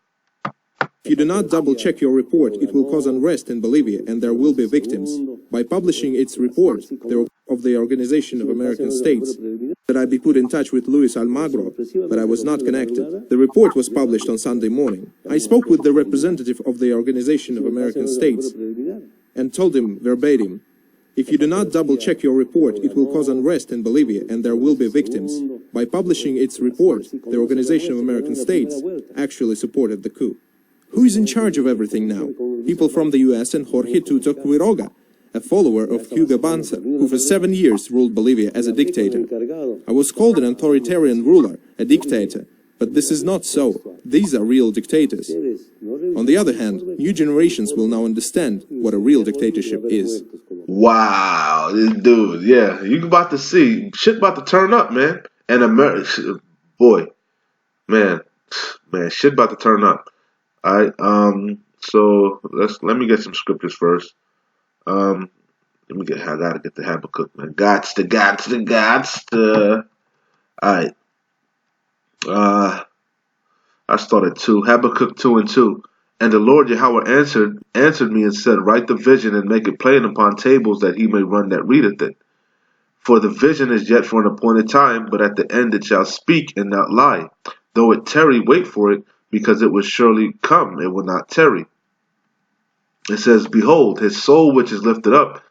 If you do not double-check your report, it will cause unrest in Bolivia and there will be victims. By publishing its report of the Organization of American States, that I be put in touch with Luis Almagro, but I was not connected. The report was published on Sunday morning. I spoke with the representative of the Organization of American States and told him verbatim, if you do not double-check your report, it will cause unrest in Bolivia and there will be victims. By publishing its report, the Organization of American States actually supported the coup. Who is in charge of everything now? People from the US and Jorge Tuto Quiroga, a follower of Hugo Banzer, who for 7 years ruled Bolivia as a dictator. I was called an authoritarian ruler, a dictator, but this is not so. These are real dictators. On the other hand, new generations will now understand what a real dictatorship is. Wow, this dude, yeah, you about to see shit about to turn up, man. And America, boy, man, shit about to turn up. All right, so let me get some scriptures first. I gotta get the Habakkuk, man. Gots to. All right, I started 2, Habakkuk 2:2. And the Lord Yahweh answered me and said, write the vision and make it plain upon tables, that he may run that readeth it. For the vision is yet for an appointed time, but at the end it shall speak and not lie. Though it tarry, wait for it, because it will surely come, it will not tarry. It says, behold, his soul which is lifted up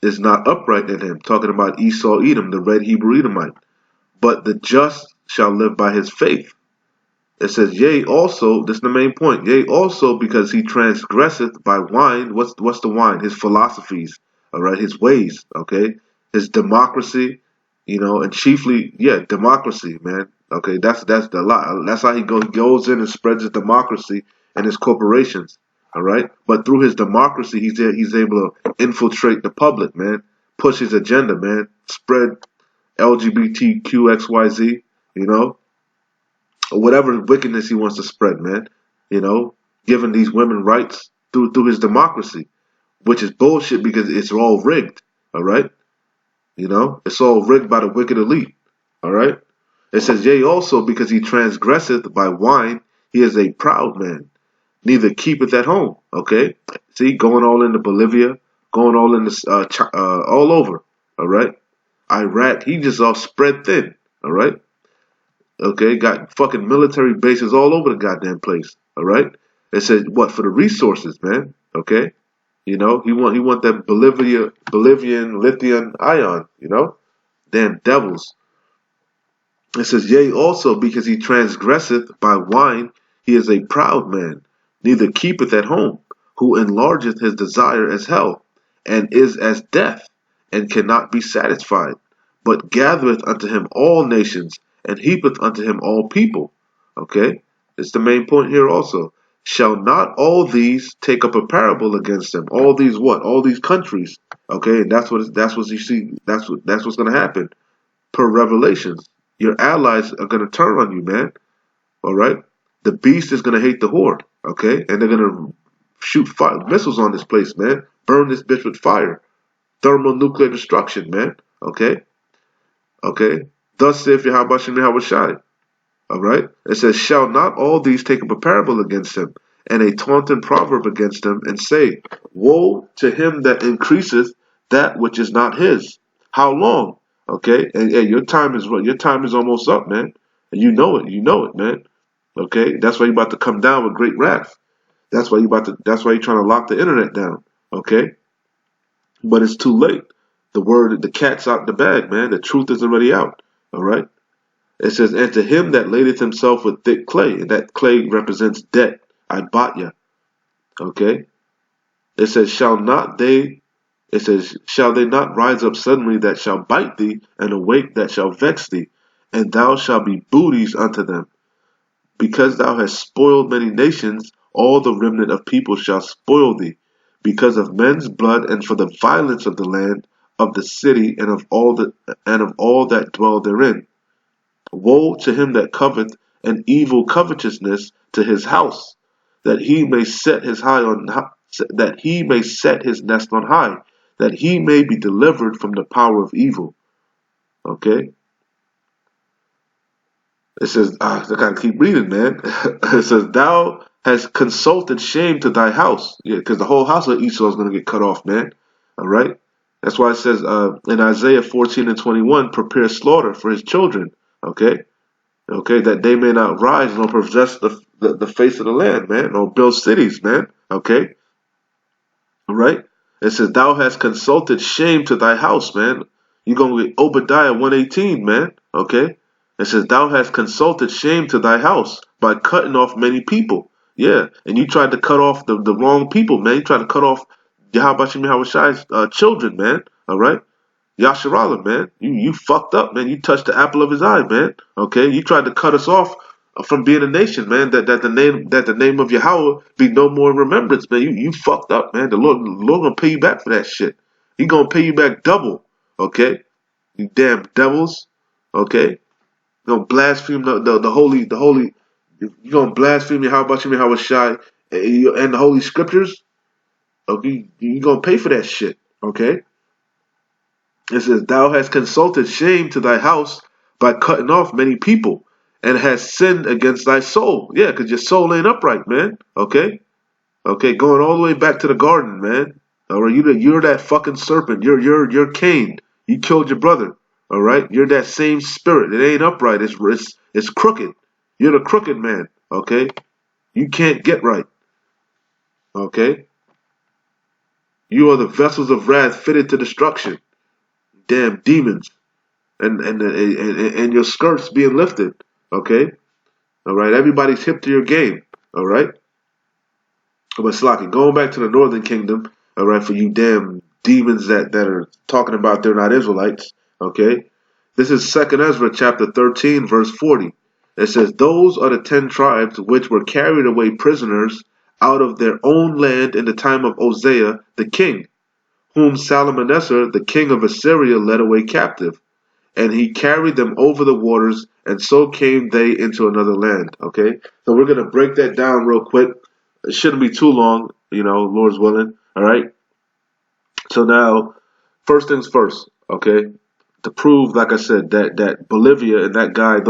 is not upright in him. Talking about Esau Edom, the red Hebrew Edomite. But the just shall live by his faith. It says, yea, also, this is the main point, yea, also, because he transgresseth by wine. What's the wine? His philosophies, all right, his ways, okay, his democracy, and chiefly, democracy, man, okay, that's the lot. That's how he goes in and spreads his democracy and his corporations, all right, but through his democracy, he's able to infiltrate the public, man, push his agenda, man, spread LGBTQXYZ, or whatever wickedness he wants to spread, man. Giving these women rights through his democracy, which is bullshit because it's all rigged, all right? It's all rigged by the wicked elite, all right? It says, yea, also, because he transgresseth by wine, he is a proud man, neither keepeth at home, okay? See, going all into Bolivia, going all into, all over, all right? Iraq, he just all spread thin, all right? Okay, got fucking military bases all over the goddamn place. All right, it said what for the resources, man. Okay, he want that Bolivian lithium ion. Damn devils. It says, yea, also because he transgresseth by wine, he is a proud man, neither keepeth at home, who enlargeth his desire as hell, and is as death, and cannot be satisfied, but gathereth unto him all nations, and heapeth unto him all people. Okay? It's the main point here also. Shall not all these take up a parable against him? All these what? All these countries. Okay, and that's what you see. That's what's gonna happen. Per Revelations. Your allies are gonna turn on you, man. Alright? The beast is gonna hate the horde. Okay? And they're gonna shoot missiles on this place, man. Burn this bitch with fire. Thermonuclear destruction, man. Okay? Okay? Thus saith Yahweh Shem Yahweh Shai. Alright? It says, shall not all these take up a parable against him, and a taunting proverb against him, and say, woe to him that increaseth that which is not his. How long? Okay? And your time is almost up, man. And you know it, man. Okay? That's why you're about to come down with great wrath. That's why you're trying to lock the internet down. Okay? But it's too late. The cat's out the bag, man. The truth is already out. All right. It says, and to him that ladeth himself with thick clay, and that clay represents debt, Ibatya. Okay. It says, shall they not rise up suddenly that shall bite thee, and awake that shall vex thee, and thou shalt be booties unto them. Because thou hast spoiled many nations, all the remnant of people shall spoil thee, because of men's blood, and for the violence of the land, of the city, and of all that dwell therein. Woe to him that coveteth an evil covetousness to his house, that he may set his nest on high, that he may be delivered from the power of evil. Okay. It says, I gotta keep reading, man. It says, thou hast consulted shame to thy house. Yeah, because the whole house of Esau is gonna get cut off, man. All right. That's why it says in Isaiah 14 and 21, prepare slaughter for his children. Okay? Okay, that they may not rise nor possess the face of the land, man, nor build cities, man. Okay? All right? It says, thou hast consulted shame to thy house, man. You're going to get Obadiah 118, man. Okay? It says, thou hast consulted shame to thy house by cutting off many people. Yeah, and you tried to cut off the wrong people, man. You tried to cut off Yahabashim Yahushai's children, man. All right? Yasharala, man. You fucked up, man. You touched the apple of his eye, man. Okay? You tried to cut us off from being a nation, man. That the name of Yahweh be no more in remembrance, man. You fucked up, man. The Lord gonna pay you back for that shit. He gonna pay you back double. Okay? You damn devils. Okay? You gonna blaspheme the holy you gonna blaspheme Yahweh Shai and the holy scriptures? Okay, you gonna pay for that shit. Okay? It says, thou hast consulted shame to thy house by cutting off many people, and hast sinned against thy soul. Yeah, because your soul ain't upright, man. Okay? Okay, going all the way back to the garden, man. All right, you're that fucking serpent. You're Cain. You killed your brother. All right? You're that same spirit. It ain't upright. It's crooked. You're the crooked man. Okay? You can't get right. Okay? You are the vessels of wrath fitted to destruction. Damn demons. And your skirts being lifted. Okay? All right? Everybody's hip to your game. All right? But Slaki, going back to the northern kingdom, all right, for you damn demons that are talking about they're not Israelites. Okay? This is 2nd Ezra chapter 13, verse 40. It says, those are the 10 tribes which were carried away prisoners out of their own land in the time of Hosea the king, whom Salmanassar the king of Assyria led away captive. And he carried them over the waters, and so came they into another land. Okay? So we're going to break that down real quick. It shouldn't be too long, Lord's willing. All right? So now, first things first, okay? To prove, like I said, that Bolivia and that guy,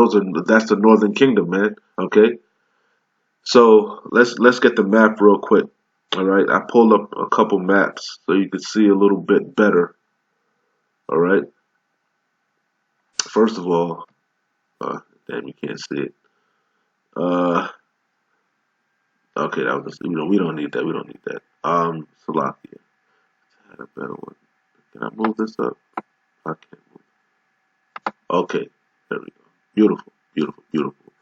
that's the Northern Kingdom, man. Okay? So let's get the map real quick. All right? I pulled up a couple maps so you can see a little bit better. All right? First of all, damn, you can't see it. Okay, that was we don't need that. We don't need that. Salakia. I had a better one. Can I move this up? I can't move. Okay, there we go. Beautiful, beautiful, beautiful.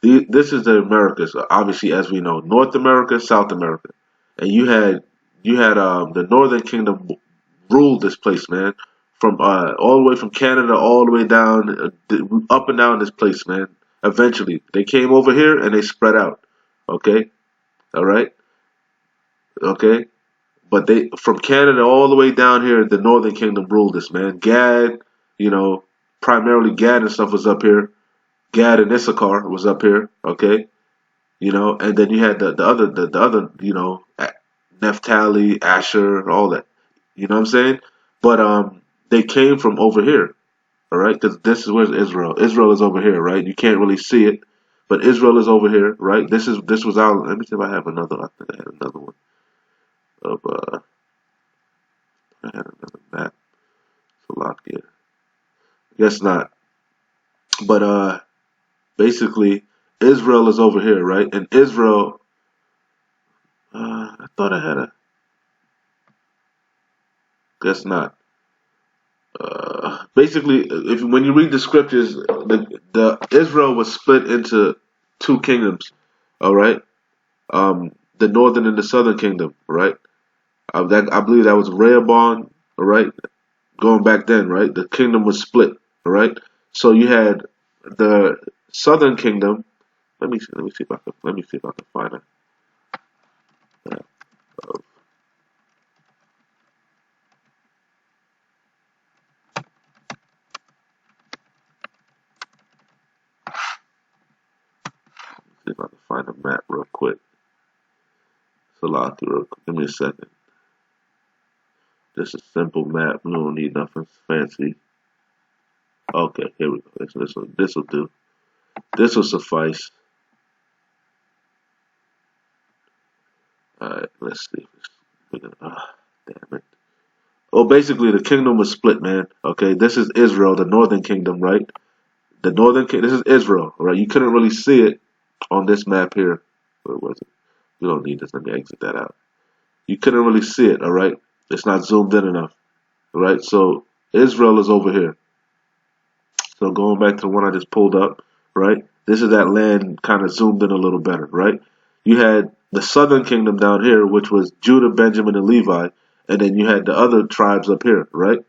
This is the Americas. Obviously, as we know, North America, South America, and you had the Northern Kingdom ruled this place, man. From all the way from Canada all the way down, up and down this place, man. Eventually, they came over here and they spread out. Okay, all right, okay. But they from Canada all the way down here, the Northern Kingdom ruled this, man. Gad, primarily Gad and stuff was up here. Gad and Issachar was up here, okay. And then you had the other, Naphtali, Asher, all that. You know what I'm saying? But they came from over here, all right? Because this is where's Israel. Israel is over here, right? You can't really see it, but Israel is over here, right? This was our. Let me see if I have another. I think I had another one of I had another map. Salakia. Guess not. But basically, Israel is over here, right? And Israel. I thought I had a. Guess not. Basically, when you read the scriptures, the Israel was split into two kingdoms. All right, the northern and the southern kingdom. Right, I believe that was Rehoboam. All right, going back then, right, the kingdom was split. All right, so you had the southern kingdom. Let me see if I can find it. See if I can find a map real quick. Salaki, real quick. Give me a second. Just a simple map. We don't need nothing fancy. Okay, here we go. This will do. This will suffice. All right, let's see. Damn it. Well, basically, the kingdom was split, man. Okay, this is Israel, the northern kingdom, right? The northern kingdom. This is Israel, right? You couldn't really see it on this map here. Where was it? We don't need this. Let me exit that out. You couldn't really see it, all right? It's not zoomed in enough, all right? So Israel is over here. So going back to the one I just pulled up, right? This is that land kind of zoomed in a little better, right? You had the southern kingdom down here, which was Judah, Benjamin, and Levi, and then you had the other tribes up here, right?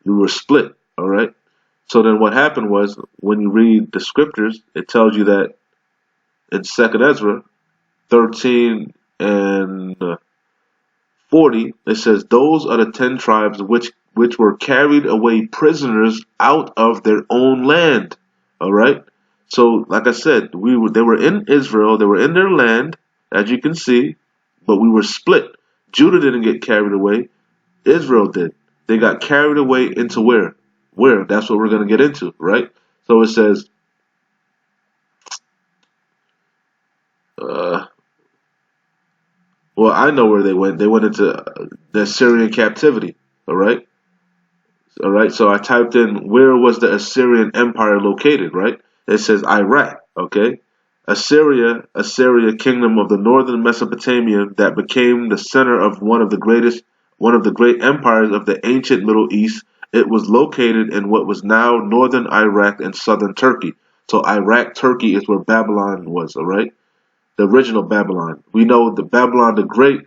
You were split, all right? So then what happened was, when you read the scriptures, it tells you that in 2nd Ezra 13 and 40, it says, those are the 10 tribes which were carried away prisoners out of their own land. All right. So, like I said, they were in Israel, they were in their land, as you can see, but we were split. Judah didn't get carried away. Israel did. They got carried away into where? Where? That's what we're going to get into, right? So it says, well, I know where they went. They went into the Assyrian captivity. All right. All right. So I typed in, where was the Assyrian Empire located? Right. It says Iraq. Okay. Assyria, kingdom of the northern Mesopotamia that became the center of one of the great empires of the ancient Middle East. It was located in what was now northern Iraq and southern Turkey. So Iraq, Turkey is where Babylon was. All right. The original Babylon. We know the Babylon the Great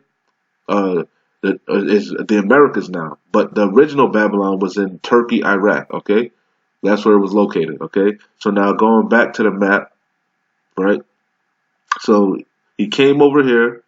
is the Americas now, but the original Babylon was in Turkey, Iraq. Okay, that's where it was located. Okay, so now going back to the map, right? So he came over here.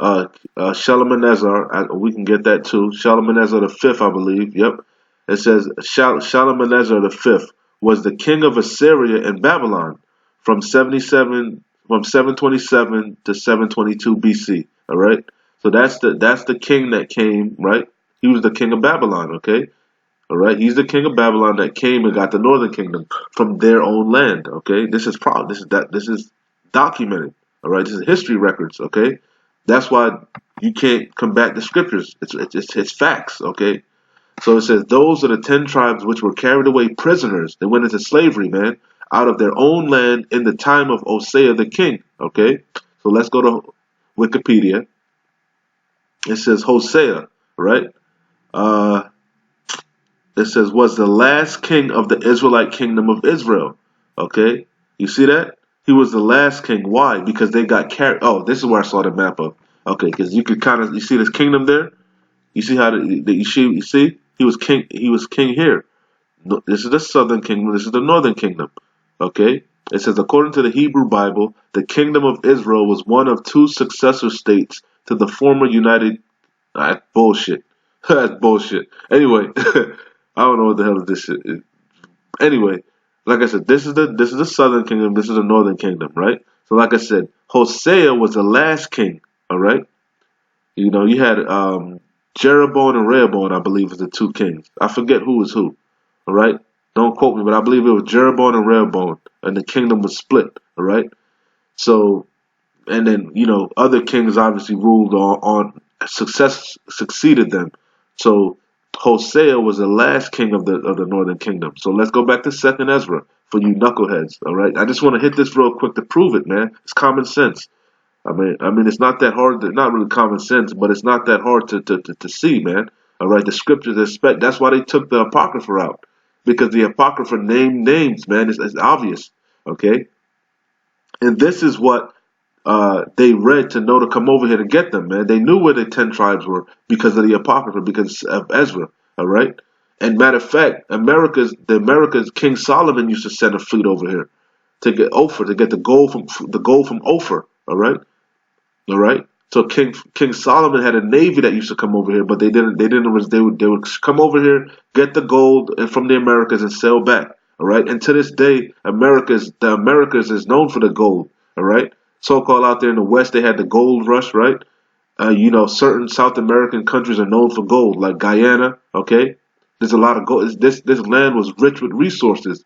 Shalmaneser, we can get that too. Shalmaneser the fifth, I believe. Yep, it says Shalmaneser the fifth was the king of Assyria and Babylon from 727 to 722 BC. All right, so that's the king that came, right? He was the king of Babylon. Okay, all right, he's the king of Babylon that came and got the northern kingdom from their own land. Okay, this is documented. All right, this is history records. Okay, that's why you can't combat the scriptures. It's facts. Okay, so it says those are the 10 tribes which were carried away prisoners. They went into slavery, man, out of their own land in the time of Hosea the king. Okay, so let's go to Wikipedia. It says Hosea, right? It says was the last king of the Israelite kingdom of Israel. Okay, you see that? He was the last king. Why? Because they got carried. Oh, this is where I saw the map of. Okay, because you see this kingdom there. You see how you see he was king. He was king here. This is the southern kingdom. This is the northern kingdom. Okay. It says, according to the Hebrew Bible, the kingdom of Israel was one of 2 successor states to the former United. Bullshit. That's bullshit. Anyway, I don't know what the hell this shit is. Anyway, like I said, this is the southern kingdom. This is the northern kingdom, right? So, like I said, Hosea was the last king. All right. You know, you had Jeroboam and Rehoboam, I believe, was the 2 kings. I forget who was who. All right. Don't quote me, but I believe it was Jeroboam and Rehoboam, and the kingdom was split. All right. So, and then other kings obviously ruled on succeeded them. So Hosea was the last king of the northern kingdom. So let's go back to 2nd Ezra for you knuckleheads. All right. I just want to hit this real quick to prove it, man. It's common sense. I mean, it's not that hard. Not really common sense, but it's not that hard to see, man. All right. The scriptures expect. That's why they took the Apocrypha out. Because the Apocrypha named names, man, it's obvious, okay? And this is what they read to know to come over here to get them, man. They knew where the 10 tribes were because of the Apocrypha, because of Ezra, all right? And matter of fact, America's King Solomon used to send a fleet over here to get Ophir, to get the gold from Ophir, all right? All right? So King Solomon had a navy that used to come over here, but they would come over here, get the gold from the Americas and sail back. All right. And to this day, the Americas is known for the gold. All right. So-called out there in the West, they had the gold rush, right? Certain South American countries are known for gold, like Guyana. Okay. There's a lot of gold. This land was rich with resources.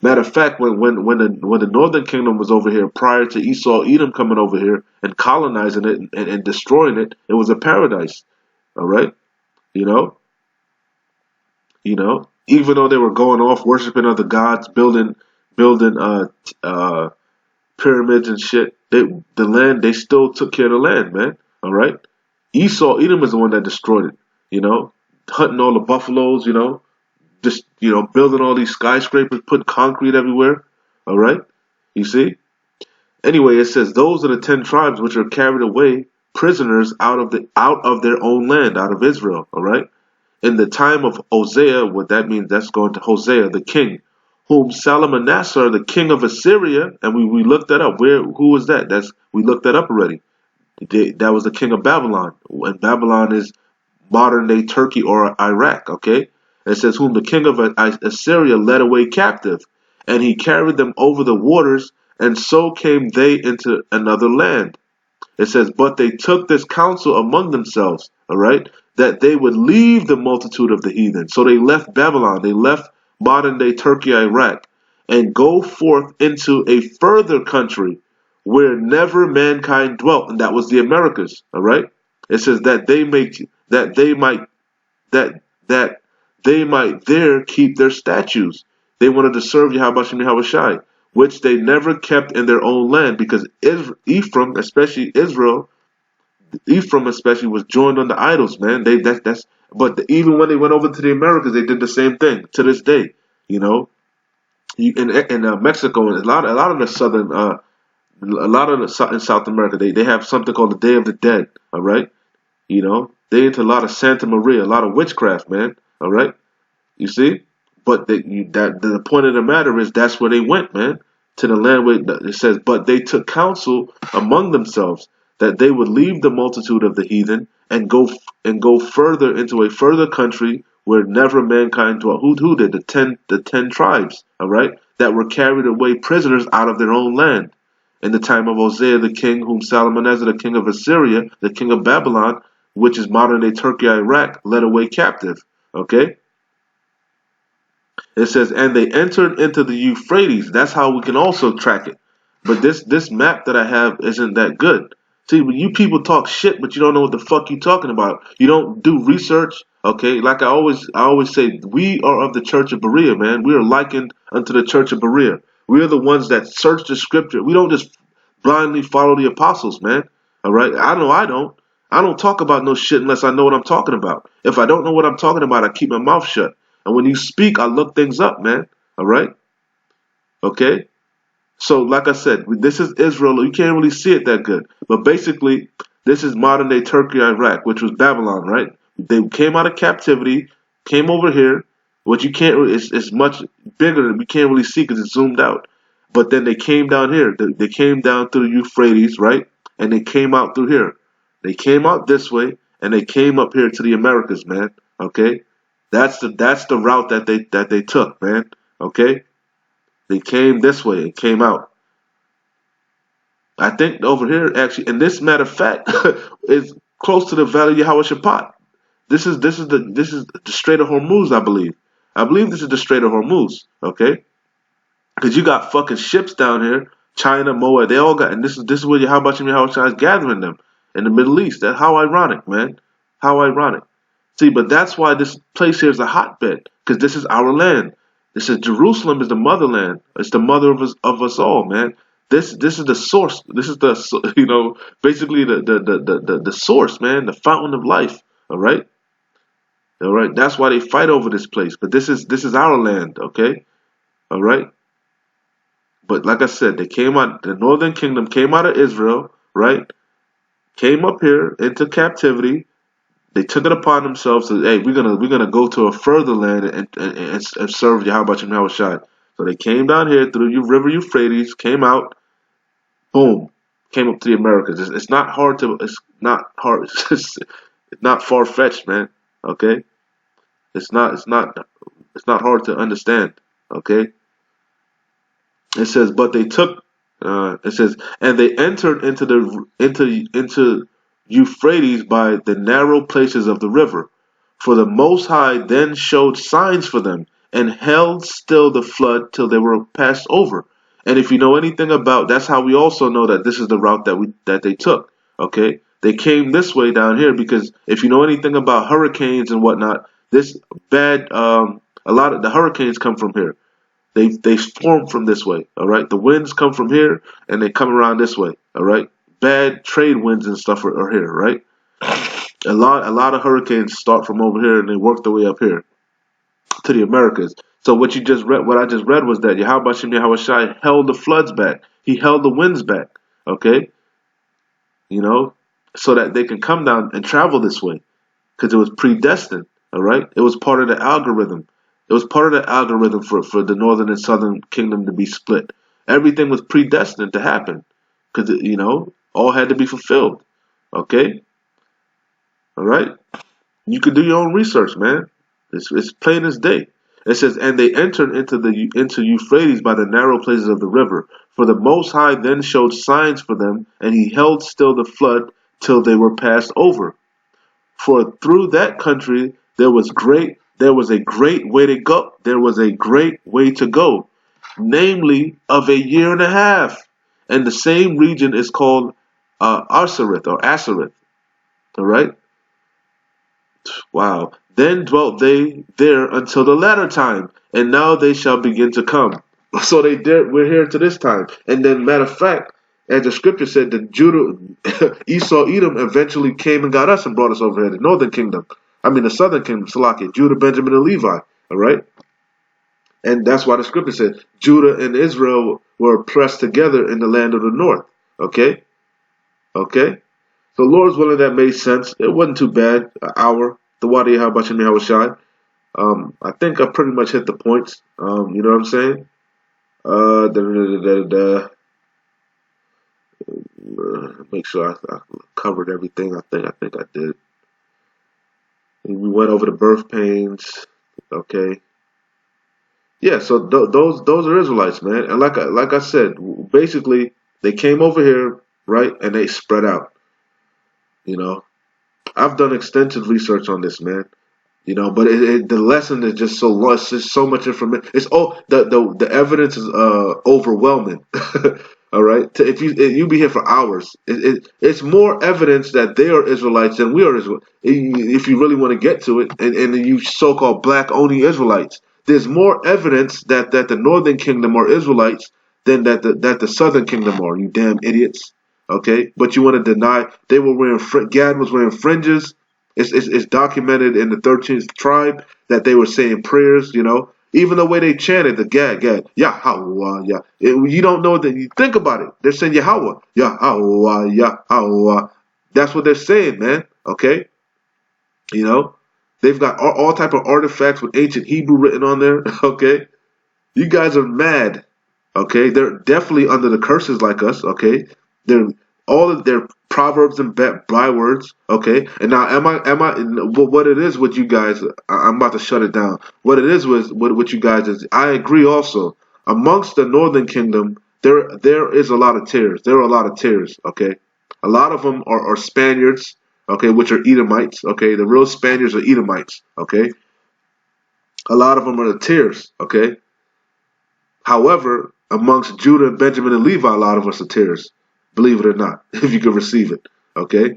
Matter of fact, when the Northern Kingdom was over here prior to Esau, Edom coming over here and colonizing it and destroying it, it was a paradise. All right, You know, even though they were going off worshiping other gods, building pyramids and shit, they still took care of the land, man. All right. Edom is the one that destroyed it. You know, hunting all the buffaloes. You know, just building all these skyscrapers, putting concrete everywhere. All right. You see. Anyway, it says those are the 10 tribes which are carried away prisoners out of their own land, out of Israel. All right. In the time of Hosea, what that means, that's going to Hosea, the king, whom Salmanassar, the king of Assyria, and we looked that up. Who was that? We looked that up already. That was the king of Babylon, and Babylon is modern day Turkey or Iraq. Okay, it says whom the king of Assyria led away captive, and he carried them over the waters, and so came they into another land. It says, but they took this counsel among themselves, all right, that they would leave the multitude of the heathen. So they left Babylon, they left modern day Turkey, Iraq, and go forth into a further country where never mankind dwelt, and that was the Americas, all right. It says that they might there keep their statues. They wanted to serve Yahweh Shem Yahweh Shai, which they never kept in their own land, because Ephraim, especially was joined on the idols, man. But even when they went over to the Americas, they did the same thing to this day. You know, in Mexico and a lot of the southern, in South America, they have something called the Day of the Dead. All right, you know, they into a lot of Santa Maria, a lot of witchcraft, man. All right, you see. But the point of the matter is that's where they went, man, to the land where it says, but they took counsel among themselves that they would leave the multitude of the heathen and go further into a further country where never mankind dwelt. Who did? The 10 tribes, all right, that were carried away prisoners out of their own land in the time of Hosea the king, whom Salmanassar the king of Assyria, the king of Babylon, which is modern day Turkey, Iraq, led away captive. Okay. It says, and they entered into the Euphrates. That's how we can also track it. But this map that I have isn't that good. See, when you people talk shit, but you don't know what the fuck you talking about. You don't do research. Okay, like I always say, we are of the Church of Berea, man. We are likened unto the Church of Berea. We are the ones that search the scripture. We don't just blindly follow the apostles, man. All right, I know I don't. I don't talk about no shit unless I know what I'm talking about. If I don't know what I'm talking about, I keep my mouth shut. And when you speak, I look things up, man. All right? Okay? So, like I said, this is Israel. You can't really see it that good. But basically, this is modern day Turkey, Iraq, which was Babylon, right? They came out of captivity, came over here, which you can't really, it's much bigger than we can't really see because it's zoomed out. But then they came down here. They came down through the Euphrates, right? And they came out through here. They came out this way, and they came up here to the Americas, man. Okay? That's the route that they took, man. Okay, they came this way and came out. I think over here actually, and this matter of fact is close to the Valley of Yehoshaphat. This is the Strait of Hormuz, I believe. I believe this is the Strait of Hormuz. Okay, because you got fucking ships down here, China, Moab. They all got, and this is where Yahweh is gathering them in the Middle East. That's how ironic, man. How ironic. See, but that's why this place here is a hotbed, because this is our land. This is Jerusalem is the motherland. It's the mother of us all, man. This is the source. This is the basically the source, man, the fountain of life. All right. That's why they fight over this place. But this is our land, okay? All right. But like I said, they came out. The northern kingdom came out of Israel, right? Came up here into captivity. They took it upon themselves to, hey, we're gonna go to a further land and serve Yahweh Shem Yahweh Shai. So they came down here through the river Euphrates, came out, boom, came up to the Americas. It's not hard. It's not far fetched, man. Okay, it's not hard to understand. Okay, it says, but they took. It says, and they entered into Euphrates by the narrow places of the river. For the Most High then showed signs for them, and held still the flood till they were passed over. And if you know anything about, that's how we also know that this is the route that they took. Okay, they came this way down here because if you know anything about hurricanes and whatnot, This bad, a lot of the hurricanes come from here. They form from this way. All right, the winds come from here and they come around this way. All right, bad trade winds and stuff are here. Right, a lot of hurricanes start from over here and they work their way up here to the Americas. So what you just read, what I just read was that Yahweh Shem Yahweh Shai held the floods back. He held the winds back. Okay, you know, so that they can come down and travel this way because it was predestined. All right, it was part of the algorithm. It was part of the algorithm for the northern and southern kingdom to be split. Everything was predestined to happen because all had to be fulfilled. Okay, all right. You could do your own research, man. It's plain as day. It says, and they entered into Euphrates by the narrow places of the river. For the Most High then showed signs for them, and he held still the flood till they were passed over. For through that country there was a great way to go. There was a great way to go, namely of a year and a half. And the same region is called Arsareth or Asareth. All right. Wow. Then dwelt they there until the latter time, and now they shall begin to come. So we're here to this time. And then, matter of fact, as the scripture said, that Judah, Esau, Edom eventually came and got us and brought us over here, the northern kingdom. I mean, the southern kingdom, Salakia, Judah, Benjamin, and Levi. All right? And that's why the scripture said Judah and Israel were pressed together in the land of the north. Okay? Okay? So, Lord's willing, that made sense. It wasn't too bad. An hour. The Wadi Habashim Yahushai. I think I pretty much hit the points. You know what I'm saying? Make sure I covered everything. I think I did. And we went over the birth pains. Okay. Yeah. So those are Israelites, man. And like I said, basically they came over here, right, and they spread out. You know, I've done extensive research on this, man. You know, but the lesson is just so long. It's just so much information. The evidence is overwhelming. All right, if you be here for hours, it's more evidence that they are Israelites than we are Israelites. If you really want to get to it, and you so-called black only Israelites, there's more evidence that the northern kingdom are Israelites than that the southern kingdom are. You damn idiots. Okay, but you want to deny they were wearing Gad was wearing fringes. It's documented in the 13th tribe that they were saying prayers. You know, even the way they chanted the Gad Yahweh Yah. You don't know that. You think about it. They're saying Yahweh Yahweh Yahweh. That's what they're saying, man. Okay, you know, they've got all type of artifacts with ancient Hebrew written on there. Okay, you guys are mad. Okay, they're definitely under the curses like us. Okay. They're all of their proverbs and bywords, okay. And now, am I? What it is with you guys? I'm about to shut it down. What it is with you guys is, I agree also. Amongst the northern kingdom, there is a lot of tares. There are a lot of tares, okay. A lot of them are Spaniards, okay, which are Edomites, okay. The real Spaniards are Edomites, okay. A lot of them are the tares, okay. However, amongst Judah, Benjamin, and Levi, a lot of us are tares. Believe it or not, if you can receive it, okay?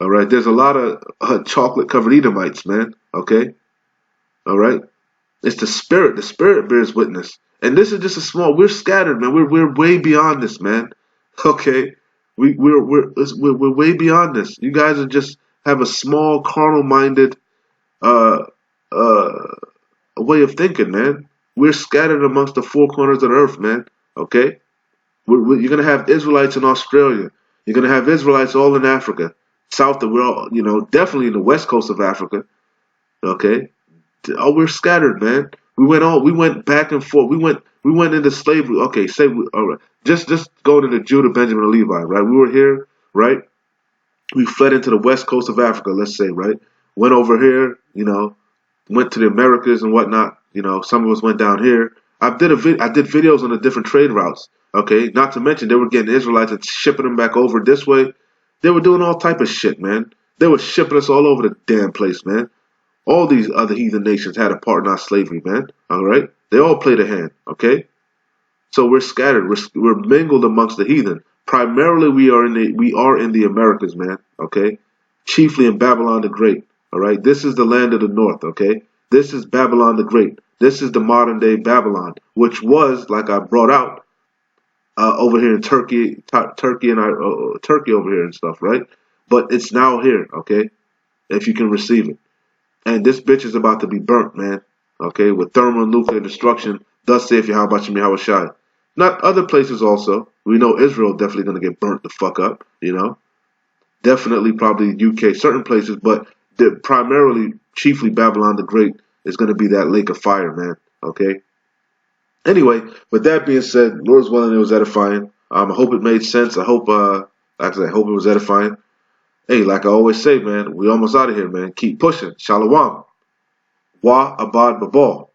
All right, there's a lot of chocolate-covered Edomites, man, okay? All right? It's the spirit bears witness. And this is just a small, we're scattered, man. We're way beyond this, man, okay? We're way beyond this. You guys are just have a small, carnal-minded way of thinking, man. We're scattered amongst the four corners of the earth, man, okay? You're going to have Israelites in Australia. You're going to have Israelites all in Africa. South of, we're all, definitely in the west coast of Africa. Okay? Oh, we're scattered, man. We went back and forth. We went into slavery. Okay, all right. Just going into Judah, Benjamin, and Levi, right? We were here, right? We fled into the west coast of Africa, let's say, right? Went over here, went to the Americas and whatnot. Some of us went down here. I did videos on the different trade routes. Okay, not to mention they were getting Israelites and shipping them back over this way. They were doing all type of shit, man. They were shipping us all over the damn place, man. All these other heathen nations had a part in our slavery, man. All right, they all played a hand. Okay, so we're scattered. We're mingled amongst the heathen. Primarily, we are in the Americas, man. Okay, chiefly in Babylon the Great. All right, this is the land of the north. Okay, this is Babylon the Great. This is the modern day Babylon, which was, like I brought out, over here in Turkey, Turkey and Turkey over here and stuff, right? But it's now here. Okay, if you can receive it. And this bitch is about to be burnt, man. Okay, with thermal and nuclear destruction. Thus saith Yahweh Bashim Yahweh Shai. Not other places also. We know Israel definitely gonna get burnt the fuck up, you know. Definitely probably UK, certain places, but primarily, chiefly Babylon the Great is gonna be that lake of fire, man. Okay. Anyway, with that being said, Lord's willing, it was edifying. I hope it made sense. I hope actually I hope it was edifying. Hey, like I always say, man, we almost out of here, man. Keep pushing. Shalom. Wa abad babal.